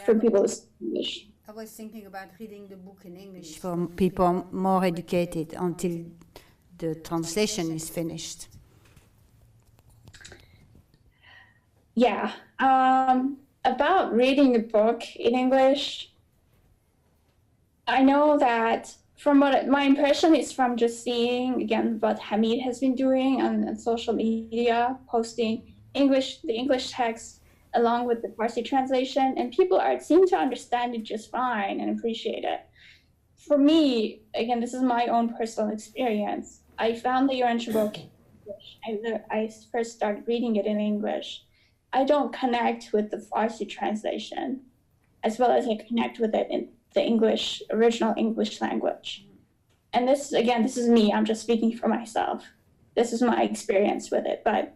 for people to speak English. I was thinking about reading the book in English for people more educated until the translation is finished. Yeah. About reading the book in English, I know that from my impression is from just seeing, again, what Hamid has been doing on social media, posting the English text along with the Farsi translation, and people seem to understand it just fine and appreciate it. For me, again, this is my own personal experience. I found the Urantia Book in English. I first started reading it in English. I don't connect with the Farsi translation as well as I connect with it in the original English language. And this is me. I'm just speaking for myself. This is my experience with it. But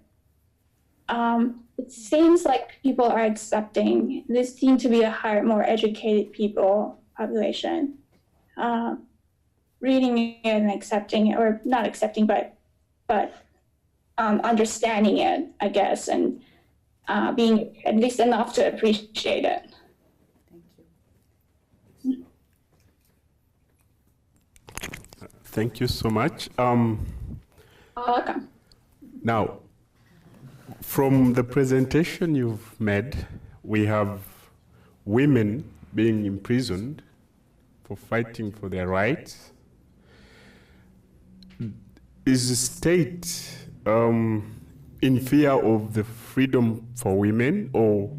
it seems like people are accepting. This seems to be a more educated population, reading it and accepting it, or not accepting, but understanding it, I guess, and being at least enough to appreciate it. Thank you. Thank you so much. Welcome. Now, from the presentation you've made, we have women being imprisoned for fighting for their rights. Is the state in fear of the freedom for women, or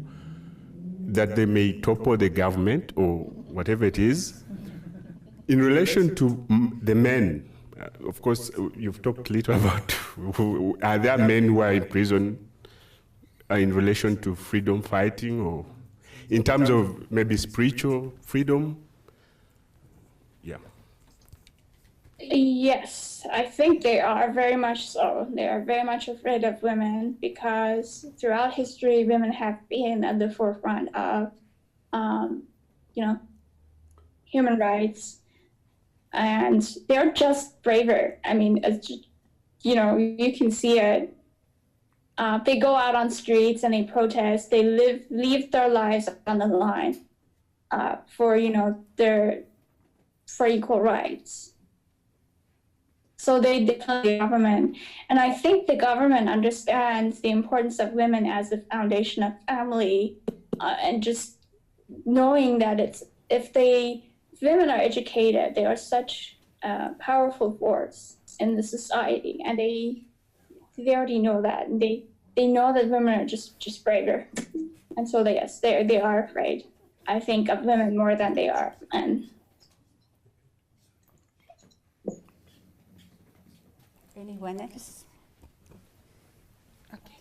that they may topple the government, or whatever it is? In relation to the men, of course, you've talked a little about are there men who are in prison in relation to freedom fighting, or in terms of maybe spiritual freedom? Yeah. Yes, I think they are very much so. They are very much afraid of women because throughout history, women have been at the forefront of, human rights, and they're just braver. I mean, you can see it. They go out on streets and they protest. They leave their lives on the line for equal rights. So they defend the government. And I think the government understands the importance of women as the foundation of family, and just knowing that if women are educated, they are such a powerful force in the society, and they already know that, and they know that women are just braver. And so they are afraid, I think, of women more than they are men. Anyone else? Okay.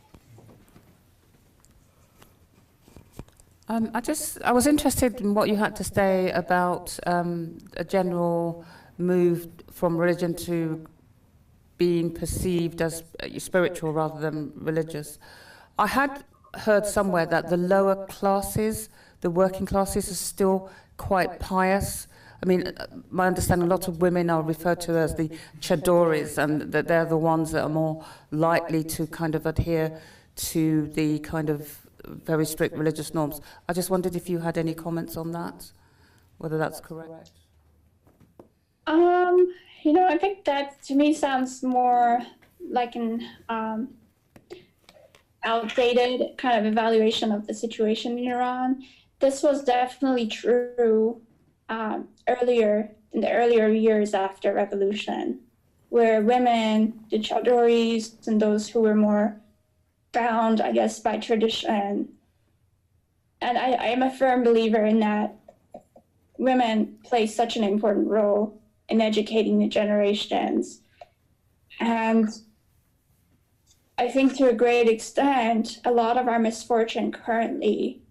I was interested in what you had to say about a general move from religion to being perceived as spiritual rather than religious. I had heard somewhere that the lower classes, the working classes, are still quite pious. I mean, my understanding, a lot of women are referred to as the chadoris, and that they're the ones that are more likely to kind of adhere to the kind of very strict religious norms. I just wondered if you had any comments on that, whether that's correct. I think that to me sounds more like an outdated kind of evaluation of the situation in Iran. This was definitely true in the earlier years after revolution, where women, the chadoris, and those who were more bound, I guess, by tradition. And I am a firm believer in that women play such an important role in educating the generations. And I think to a great extent, a lot of our misfortune currently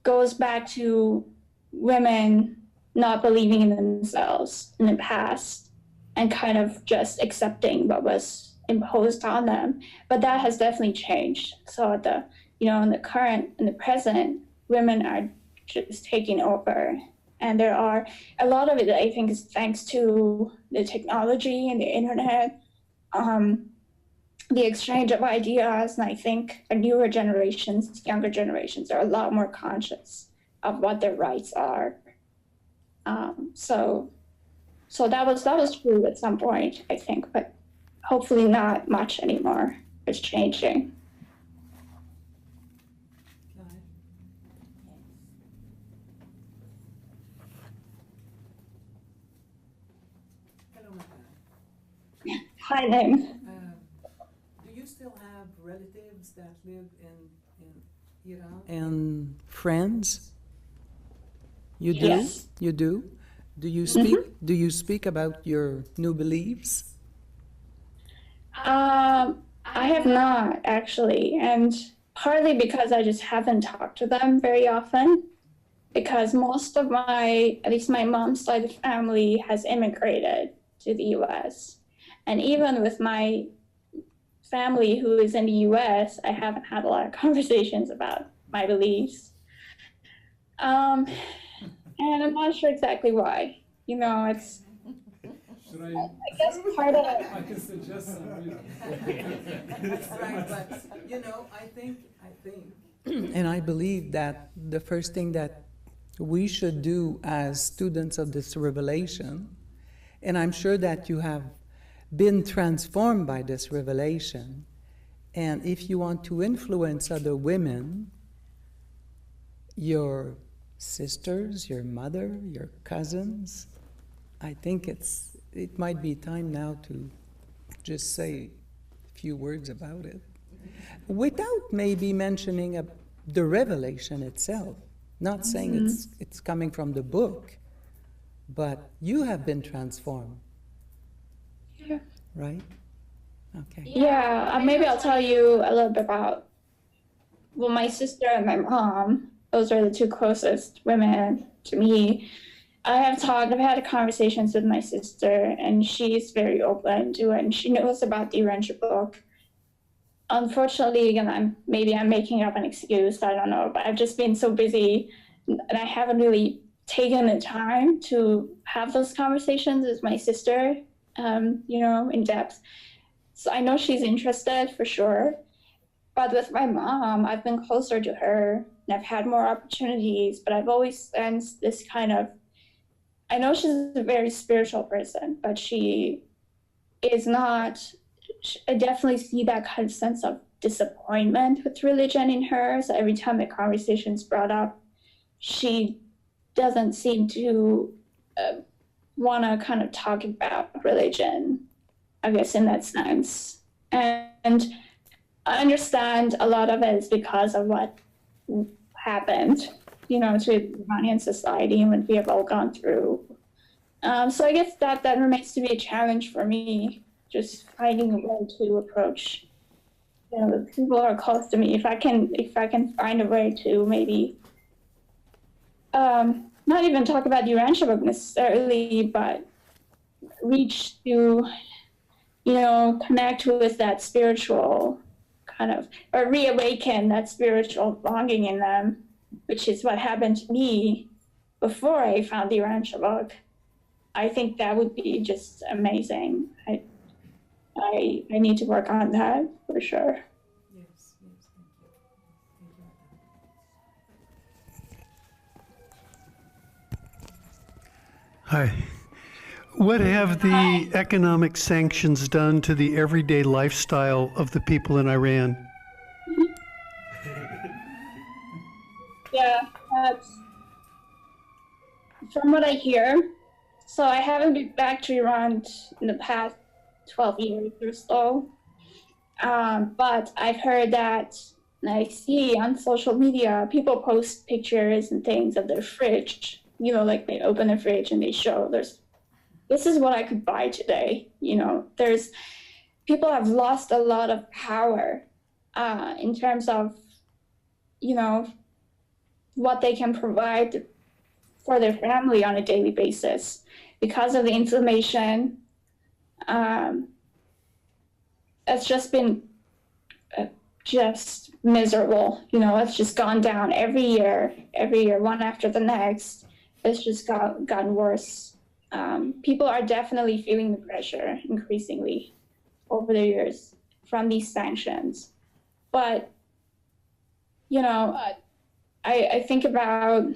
goes back to women not believing in themselves in the past and kind of just accepting what was imposed on them. But that has definitely changed. So in the present, women are just taking over. And there are a lot of it, I think, is thanks to the technology and the internet, the exchange of ideas. And I think newer generations, younger generations, are a lot more conscious of what their rights are. So that was true at some point, I think, but hopefully not much anymore. It's changing. Hi, Ning. Do you still have relatives that live in Iran? And friends? You do? Yes. You do? Do you speak about your new beliefs? I have not, actually, and partly because I just haven't talked to them very often, because most of at least my mom's side of the family has immigrated to the US. And even with my family who is in the US, I haven't had a lot of conversations about my beliefs. And I'm not sure exactly why. It's, I guess part of it. I can suggest some. Right, but I think, and I believe that the first thing that we should do as students of this revelation, and I'm sure that you have been transformed by this revelation, and if you want to influence other women, your sisters, your mother, your cousins, I think it might be time now to just say a few words about it, without maybe mentioning the revelation itself. Not saying it's coming from the book, but you have been transformed. Yeah. Right? Okay. Yeah, maybe I'll tell you a little bit about, my sister and my mom. Those are the two closest women to me. I've had conversations with my sister, and she's very open to it, and she knows about the Urantia Book. Unfortunately, and maybe I'm making up an excuse, I don't know, but I've just been so busy, and I haven't really taken the time to have those conversations with my sister, in depth. So I know she's interested for sure. But with my mom, I've been closer to her and I've had more opportunities, but I've always sensed this kind of, I know she's a very spiritual person, but she is not, I definitely see that kind of sense of disappointment with religion in her. So every time the conversation's brought up, she doesn't seem to want to kind of talk about religion, I guess, in that sense. And I understand a lot of it is because of what happened, to Iranian society and what we have all gone through. So I guess that remains to be a challenge for me, just finding a way to approach, the people who are close to me. If I can find a way to maybe, not even talk about the Urantia Book necessarily, but reach to, connect with that spiritual kind of, or reawaken that spiritual longing in them, which is what happened to me before I found the Urantia Book. I think that would be just amazing. I need to work on that for sure. Yes, thank you. Hi. What have the economic sanctions done to the everyday lifestyle of the people in Iran? Yeah, that's from what I hear. So I haven't been back to Iran in the past 12 years or so. But I've heard that, and I see on social media, people post pictures and things of their fridge. Like they open the fridge and they show this is what I could buy today. People have lost a lot of power in terms of, what they can provide for their family on a daily basis because of the inflammation. It's just been just miserable. You know, it's just gone down every year, one after the next. It's just gotten worse. People are definitely feeling the pressure increasingly over the years from these sanctions. But, you know, I think about,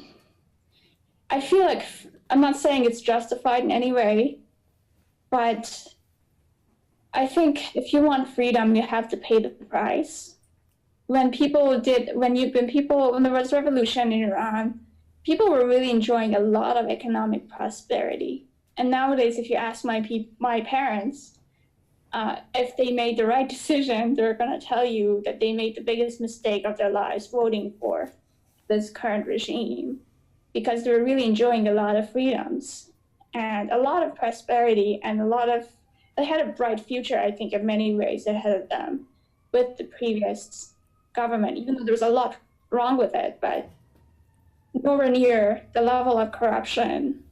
I feel like, I'm not saying it's justified in any way, but I think if you want freedom, you have to pay the price. When there was revolution in Iran, people were really enjoying a lot of economic prosperity. And nowadays, if you ask my parents if they made the right decision, they're going to tell you that they made the biggest mistake of their lives voting for this current regime, because they were really enjoying a lot of freedoms and a lot of prosperity, and they had a bright future, I think, in many ways ahead of them with the previous government, even though there's a lot wrong with it, but nowhere near the level of corruption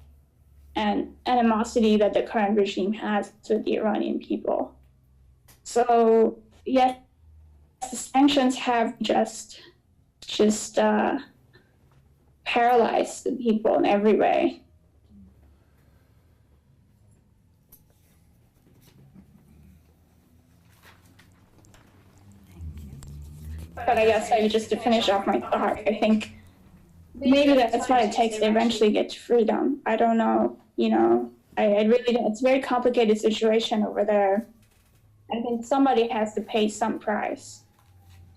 and animosity that the current regime has to the Iranian people. So yes, the sanctions have just paralyzed the people in every way. But I guess just to finish off my thought, I think maybe that's what it takes to eventually get to freedom. I don't know, you know, I really don't. It's a very complicated situation over there. I think somebody has to pay some price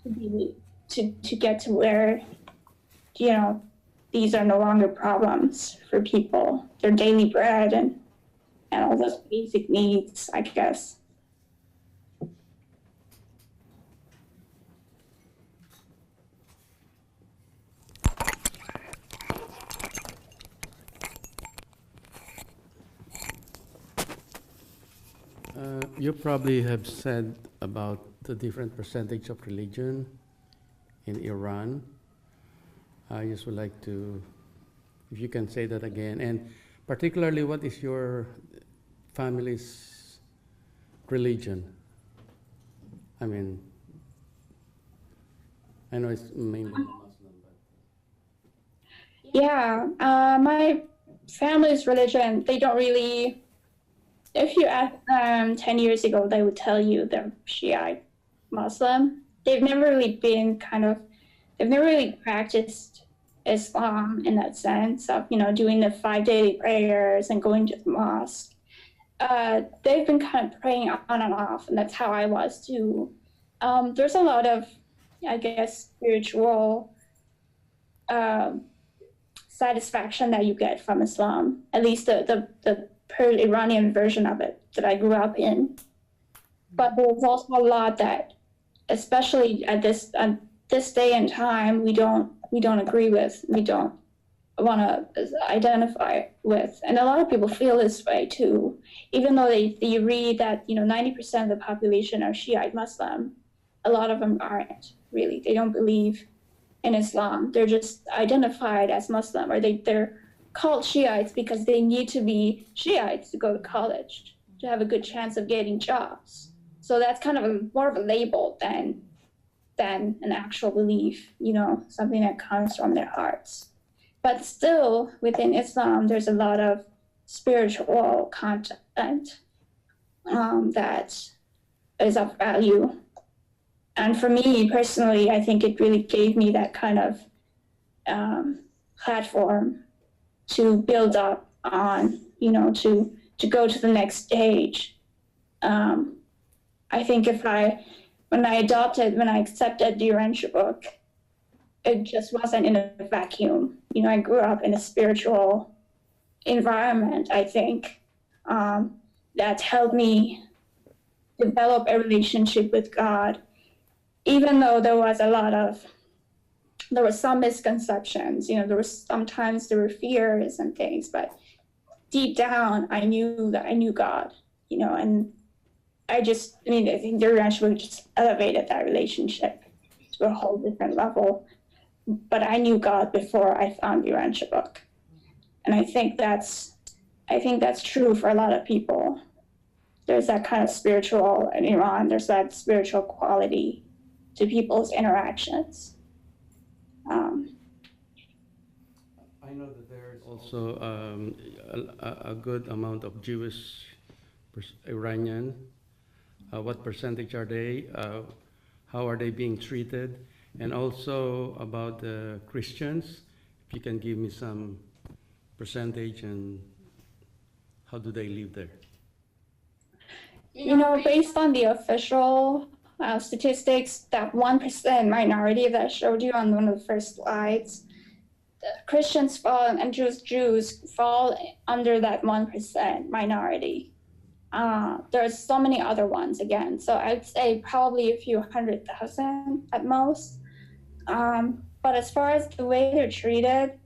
to get to where, you know, these are no longer problems for people. Their daily bread and all those basic needs, I guess. You probably have said about the different percentage of religion in Iran. I just would like to, if you can say that again, and particularly what is your family's religion? I mean, I know it's mainly Muslim, but... Yeah, my family's religion, they don't really, if you ask them 10 years ago, they would tell you they're Shiite Muslim. They've never really they've never really practiced Islam in that sense of, you know, doing the 5 daily prayers and going to the mosque. They've been kind of praying on and off, and that's how I was too. There's a lot of, I guess, spiritual satisfaction that you get from Islam, at least the Iranian version of it that I grew up in. But there's also a lot that, especially at this day and time, we don't agree with, we don't want to identify with, and a lot of people feel this way too. Even though they read that, you know, 90% of the population are Shiite Muslim, a lot of them aren't really. They don't believe in Islam. They're just identified as Muslim, or they're called Shiites because they need to be Shiites to go to college, to have a good chance of getting jobs. So that's kind of more of a label than an actual belief, you know, something that comes from their hearts. But still, within Islam, there's a lot of spiritual content that is of value. And for me personally, I think it really gave me that kind of platform to build up on, you know, to go to the next stage. I think when I accepted the Urantia Book, it just wasn't in a vacuum. You know, I grew up in a spiritual environment, I think, that helped me develop a relationship with God, even though there were some misconceptions, you know, sometimes there were fears and things, but deep down, I knew that I knew God, you know, and I think the Urantia Book just elevated that relationship to a whole different level. But I knew God before I found the Urantia Book. And I think that's true for a lot of people. There's that kind of spiritual in Iran. There's that spiritual quality to people's interactions. I know that there's also a good amount of Jewish Iranian. What percentage are they? How are they being treated? And also about the Christians, if you can give me some percentage and how do they live there? You know, based on the official statistics, that 1% minority that I showed you on one of the first slides, the Christians fall and Jews fall under that 1% minority. There's so many other ones again. So I'd say probably a few 100,000 at most. But as far as the way they're treated,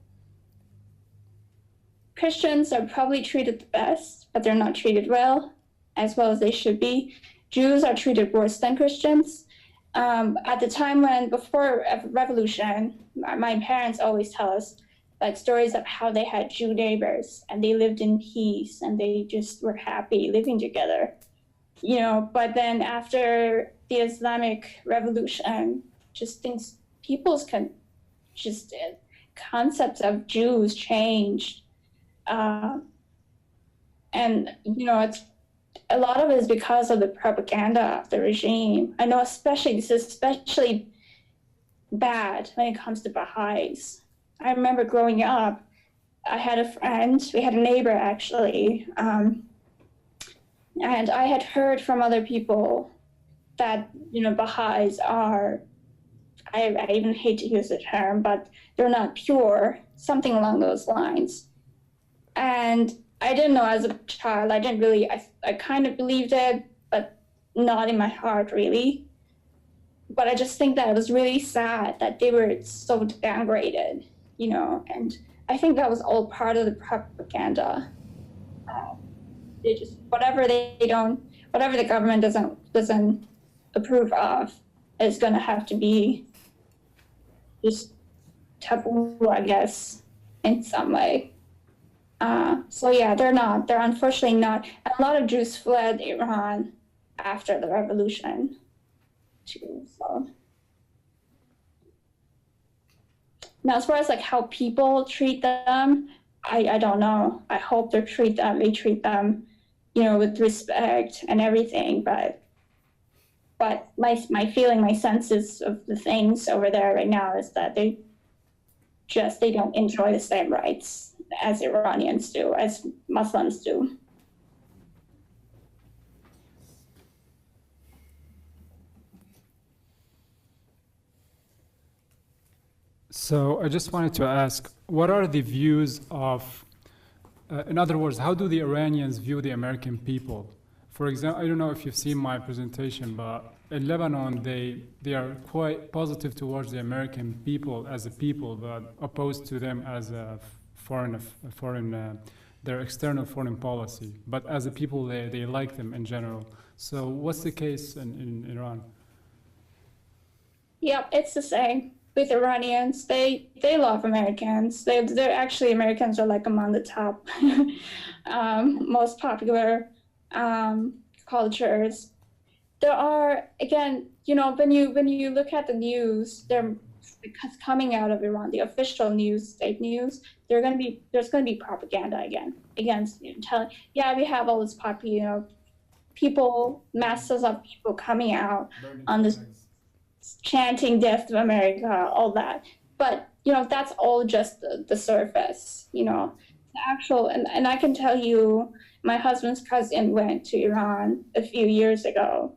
Christians are probably treated the best, but they're not treated well as they should be. Jews are treated worse than Christians. At the time before revolution, my parents always tell us like stories of how they had Jew neighbors and they lived in peace and they just were happy living together, you know. But then after the Islamic Revolution, people's concepts of Jews changed, and you know, a lot of it is because of the propaganda of the regime. I know this is especially bad when it comes to Baha'is. I remember growing up, I had a friend, we had a neighbor actually, and I had heard from other people that, you know, Baha'is are, I even hate to use the term, but they're not pure, something along those lines. And I didn't know as a child, I kind of believed it, but not in my heart really. But I just think that it was really sad that they were so downgraded, you know, and I think that was all part of the propaganda. They just, whatever the government doesn't approve of is gonna have to be just taboo, I guess, in some way. So yeah, they're unfortunately not. And a lot of Jews fled Iran after the revolution too, so. Now, as far as like how people treat them, I don't know. I hope they treat them, you know, with respect and everything, but my feeling, my senses of the things over there right now is that they don't enjoy the same rights as Iranians do, as Muslims do. So I just wanted to ask, what are the views of, in other words, how do the Iranians view the American people? For example, I don't know if you've seen my presentation, but in Lebanon, they are quite positive towards the American people as a people, but opposed to them as a their external foreign policy. But as a people, they like them in general. So what's the case in Iran? Yep, it's the same with Iranians. They love Americans. They're actually, Americans are like among the top most popular cultures. There are, again, you know, when you look at the news, because coming out of Iran, the official news, state news, there's going to be propaganda again against, you know, telling, yeah, we have all this you know, people, masses of people coming out on this, chanting death to America, all that. But, you know, that's all just the surface, you know, the actual, and I can tell you, my husband's cousin went to Iran a few years ago,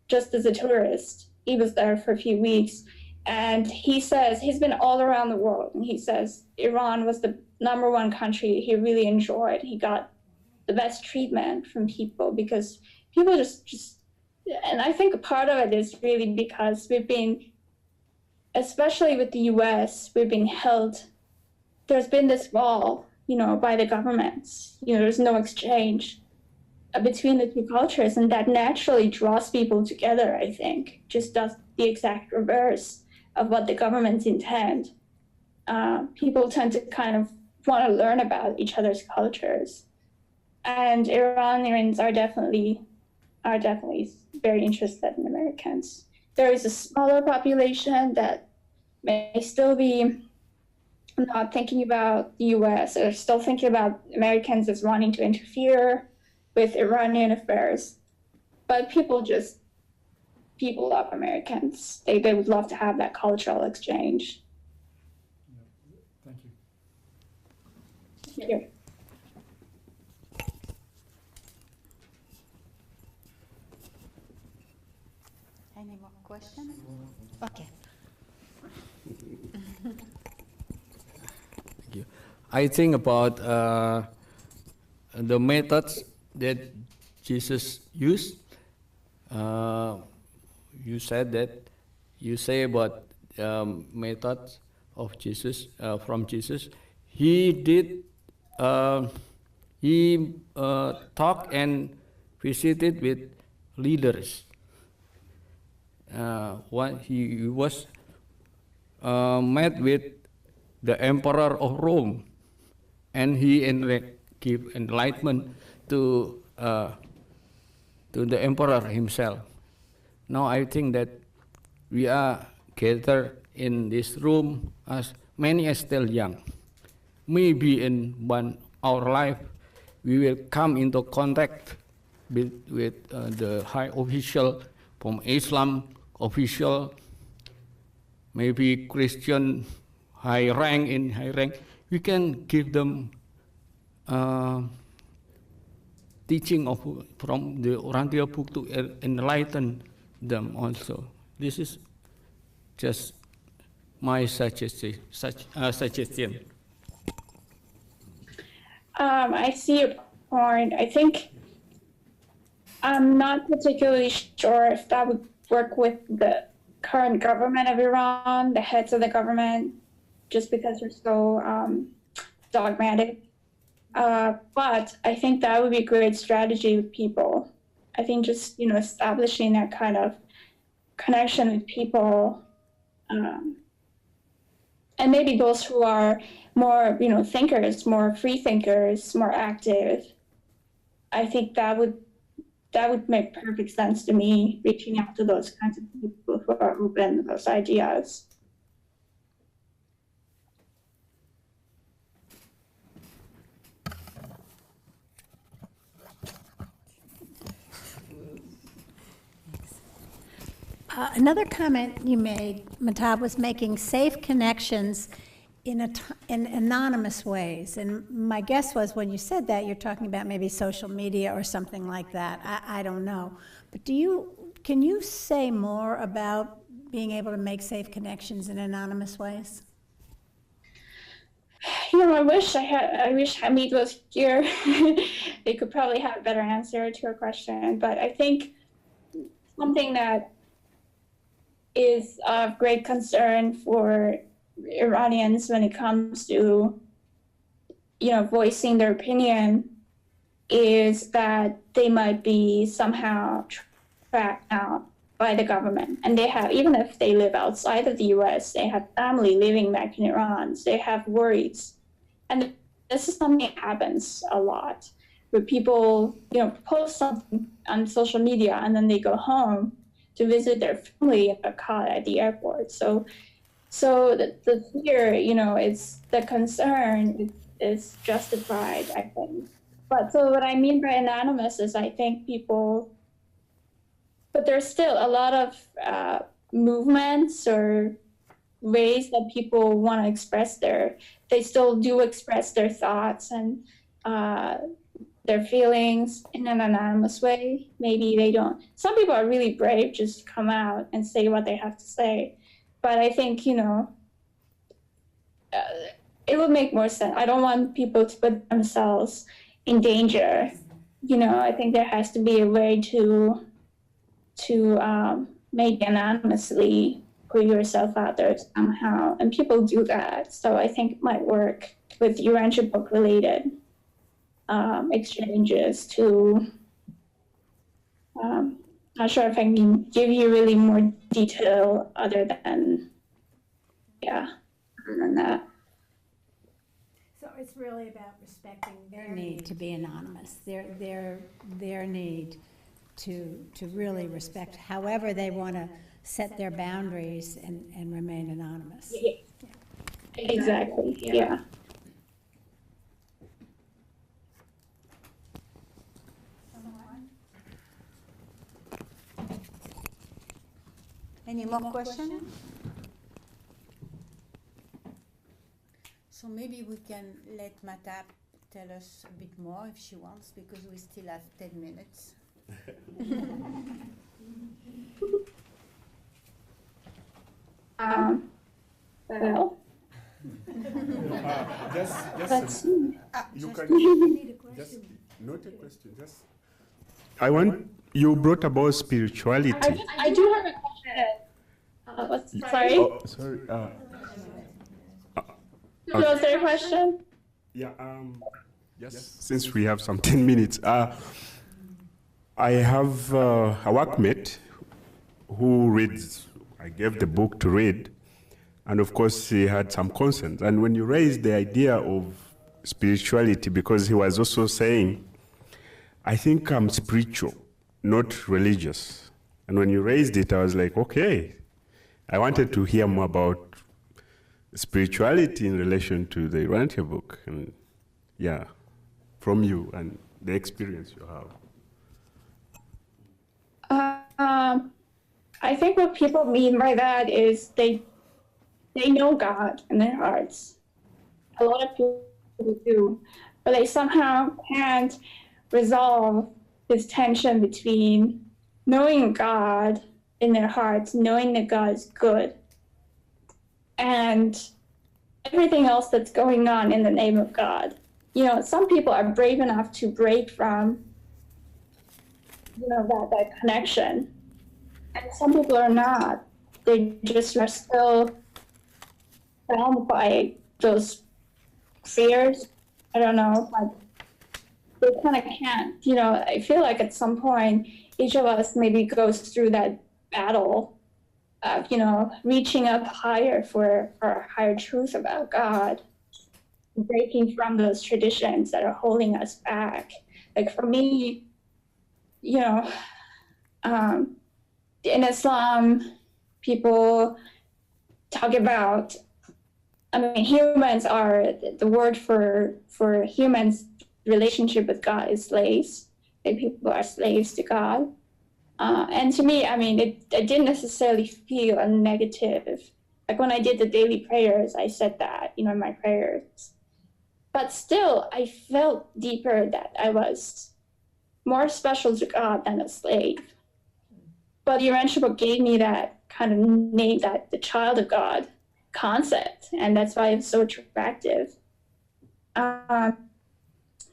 just as a tourist. He was there for a few weeks. And he says, he's been all around the world, and he says Iran was the #1 country he really enjoyed. He got the best treatment from people because people just, and I think a part of it is really because we've been, especially with the US, we've been held, there's been this wall, you know, by the governments. You know, there's no exchange between the two cultures, and that naturally draws people together, I think, just does the exact reverse of what the governments intend. People tend to kind of want to learn about each other's cultures. And Iranians are definitely very interested in Americans. There is a smaller population that may still be not thinking about the US or still thinking about Americans as wanting to interfere with Iranian affairs. But people love Americans. They would love to have that cultural exchange. Thank you. Here. Any more questions? Okay. Thank you. I think about the methods that Jesus used. You said that you say about methods of Jesus from Jesus. He did. He talked and visited with leaders. When he was met with the emperor of Rome, and he gave enlightenment to the emperor himself. Now I think that we are gathered in this room as many are still young. Maybe in our life we will come into contact with the high official from Islam, official, maybe Christian, high rank. We can give them teaching from the Urantia Book to enlighten them also. This is just my suggestion. I see your point. I think I'm not particularly sure if that would work with the current government of Iran, the heads of the government, just because they're so dogmatic. But I think that would be a great strategy with people. I think just, establishing that kind of connection with people, and maybe those who are more, thinkers, more free thinkers, more active. I think that would make perfect sense to me, reaching out to those kinds of people who are open to those ideas. Another comment you made, Mahtab, was making safe connections in anonymous ways. And my guess was when you said that, you're talking about maybe social media or something like that. I don't know. But can you say more about being able to make safe connections in anonymous ways? I wish Hamid was here. They could probably have a better answer to your question. But I think something that is of great concern for Iranians when it comes to, voicing their opinion is that they might be somehow tracked out by the government. And even if they live outside of the US, they have family living back in Iran, so they have worries. And this is something that happens a lot, where people, post something on social media and then they go home to visit their family and are caught at the airport. So the fear, it's the concern is justified, I think. But so what I mean by anonymous is I think people, but there's still a lot of movements or ways that people want to express they still do express their thoughts and their feelings in an anonymous way. Maybe they don't. Some people are really brave, just come out and say what they have to say. But I think, it would make more sense. I don't want people to put themselves in danger. I think there has to be a way to maybe anonymously put yourself out there somehow. And people do that. So I think it might work with Urantia Book related exchanges to, not sure if I can give you really more detail other than that. So it's really about respecting their need to be anonymous, their need to really respect however they want to set their boundaries and remain anonymous. Exactly, yeah. Any more questions? So maybe we can let Mahtab tell us a bit more if she wants, because we still have 10 minutes. Well, let's see. You can just not a question. Just I want you brought about spirituality. I do have a question. Sorry. Oh, sorry. Was there a question? Yeah. Yes. Since we have some 10 minutes, I have a workmate who reads. I gave the book to read, and of course he had some concerns. And when you raised the idea of spirituality, because he was also saying, I think I'm spiritual, not religious. And when you raised it, I was like, okay. I wanted to hear more about spirituality in relation to the Urantia book, and yeah, from you and the experience you have. I think what people mean by that is they know God in their hearts. A lot of people do, but they somehow can't resolve this tension between knowing God in their hearts, knowing that God is good, and everything else that's going on in the name of God. You know, some people are brave enough to break from, that connection. And some people are not. They just are still bound by those fears. I don't know, like they kind of can't. I feel like at some point, each of us maybe goes through that battle of, reaching up higher for a higher truth about God, breaking from those traditions that are holding us back. Like for me, in Islam, people talk about, humans are, the word for humans' relationship with God is slaves. Like people are slaves to God. And to me, it didn't necessarily feel a negative. Like when I did the daily prayers, I said that, in my prayers. But still, I felt deeper that I was more special to God than a slave. But the Urantia Book gave me that kind of name, that the child of God concept, and that's why it's so attractive.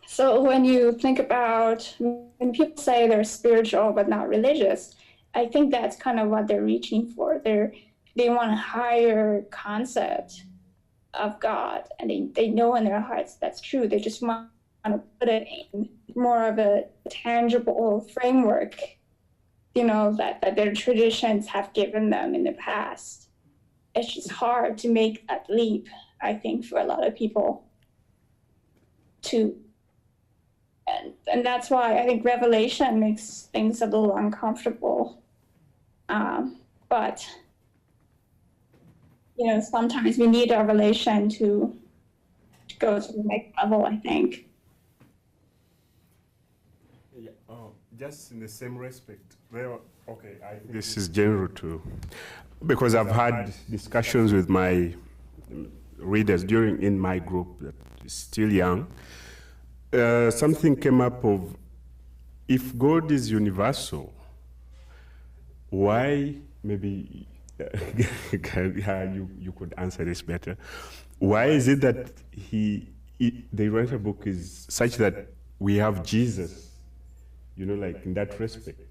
So when you think about, when people say they're spiritual but not religious, I think that's kind of what they're reaching for. They want a higher concept of God, and they know in their hearts that's true. They just want to put it in more of a tangible framework, that their traditions have given them in the past. It's just hard to make that leap, I think, for a lot of people and that's why I think revelation makes things a little uncomfortable. But sometimes we need a revelation to go to the next level, I think. Yeah, just in the same respect, this is general too, because I've had discussions with my readers in my group that is still young. Something came up of, if God is universal, why, maybe you could answer this better, why is it that the Urantia Book is such that we have Jesus, like in that respect?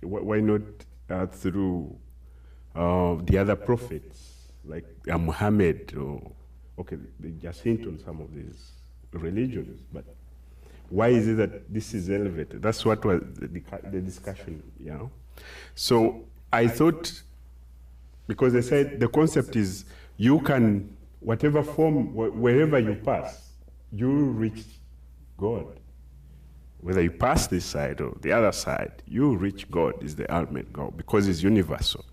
Why not through the other prophets, like Muhammad, or, they just hint on some of these religions, but why is it that this is elevated? That's what was the discussion, So I thought, because they said the concept is you can, whatever form, wherever you pass, you reach God. Whether you pass this side or the other side, you reach God, is the ultimate goal, because it's universal.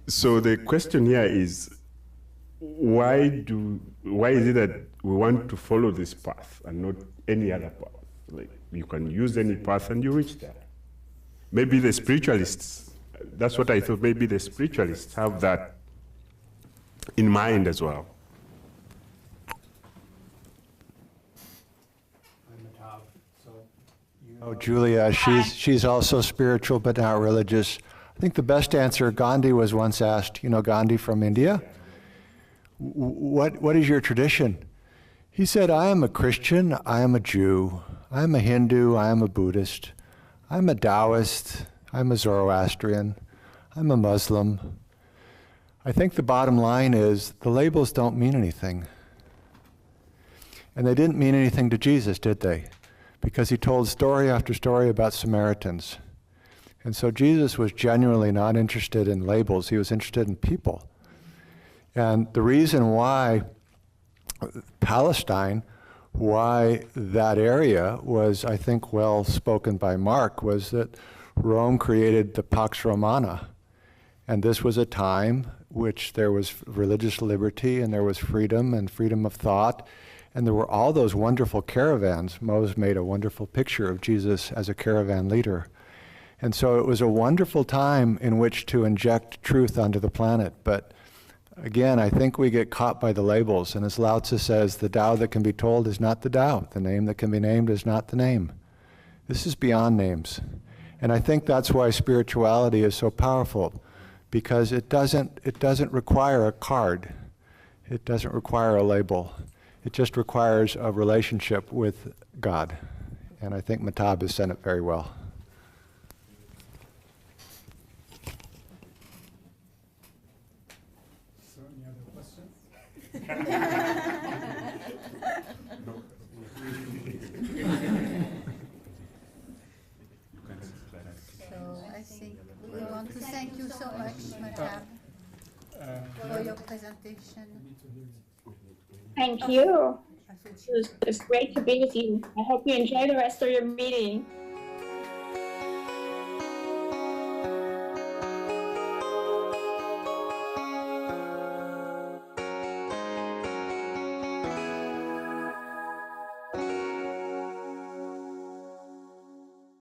So the question here is, why is it that we want to follow this path and not any other path? Like, you can use any path and you reach there. Maybe the spiritualists, that's what I thought, maybe the spiritualists have that in mind as well. Oh, Julia, she's also spiritual but not religious. I think the best answer, Gandhi was once asked, you know Gandhi from India, what is your tradition? He said, I am a Christian, I am a Jew, I am a Hindu, I am a Buddhist, I'm a Taoist, I'm a Zoroastrian, I'm a Muslim. I think the bottom line is the labels don't mean anything. And they didn't mean anything to Jesus, did they? Because he told story after story about Samaritans. And so Jesus was genuinely not interested in labels, he was interested in people. And the reason why Palestine, why that area was, I think, well spoken by Mark, was that Rome created the Pax Romana. And this was a time which there was religious liberty and there was freedom and freedom of thought. And there were all those wonderful caravans. Moses made a wonderful picture of Jesus as a caravan leader. And so it was a wonderful time in which to inject truth onto the planet. But again, I think we get caught by the labels. And as Lao Tzu says, the Tao that can be told is not the Tao. The name that can be named is not the name. This is beyond names. And I think that's why spirituality is so powerful, because it doesn't require a card. It doesn't require a label. It just requires a relationship with God. And I think Mahtab has said it very well. So any other questions? So I think we want to thank you so much, Mahtab, for your presentation. Thank you. It's great to be with you. I hope you enjoy the rest of your meeting.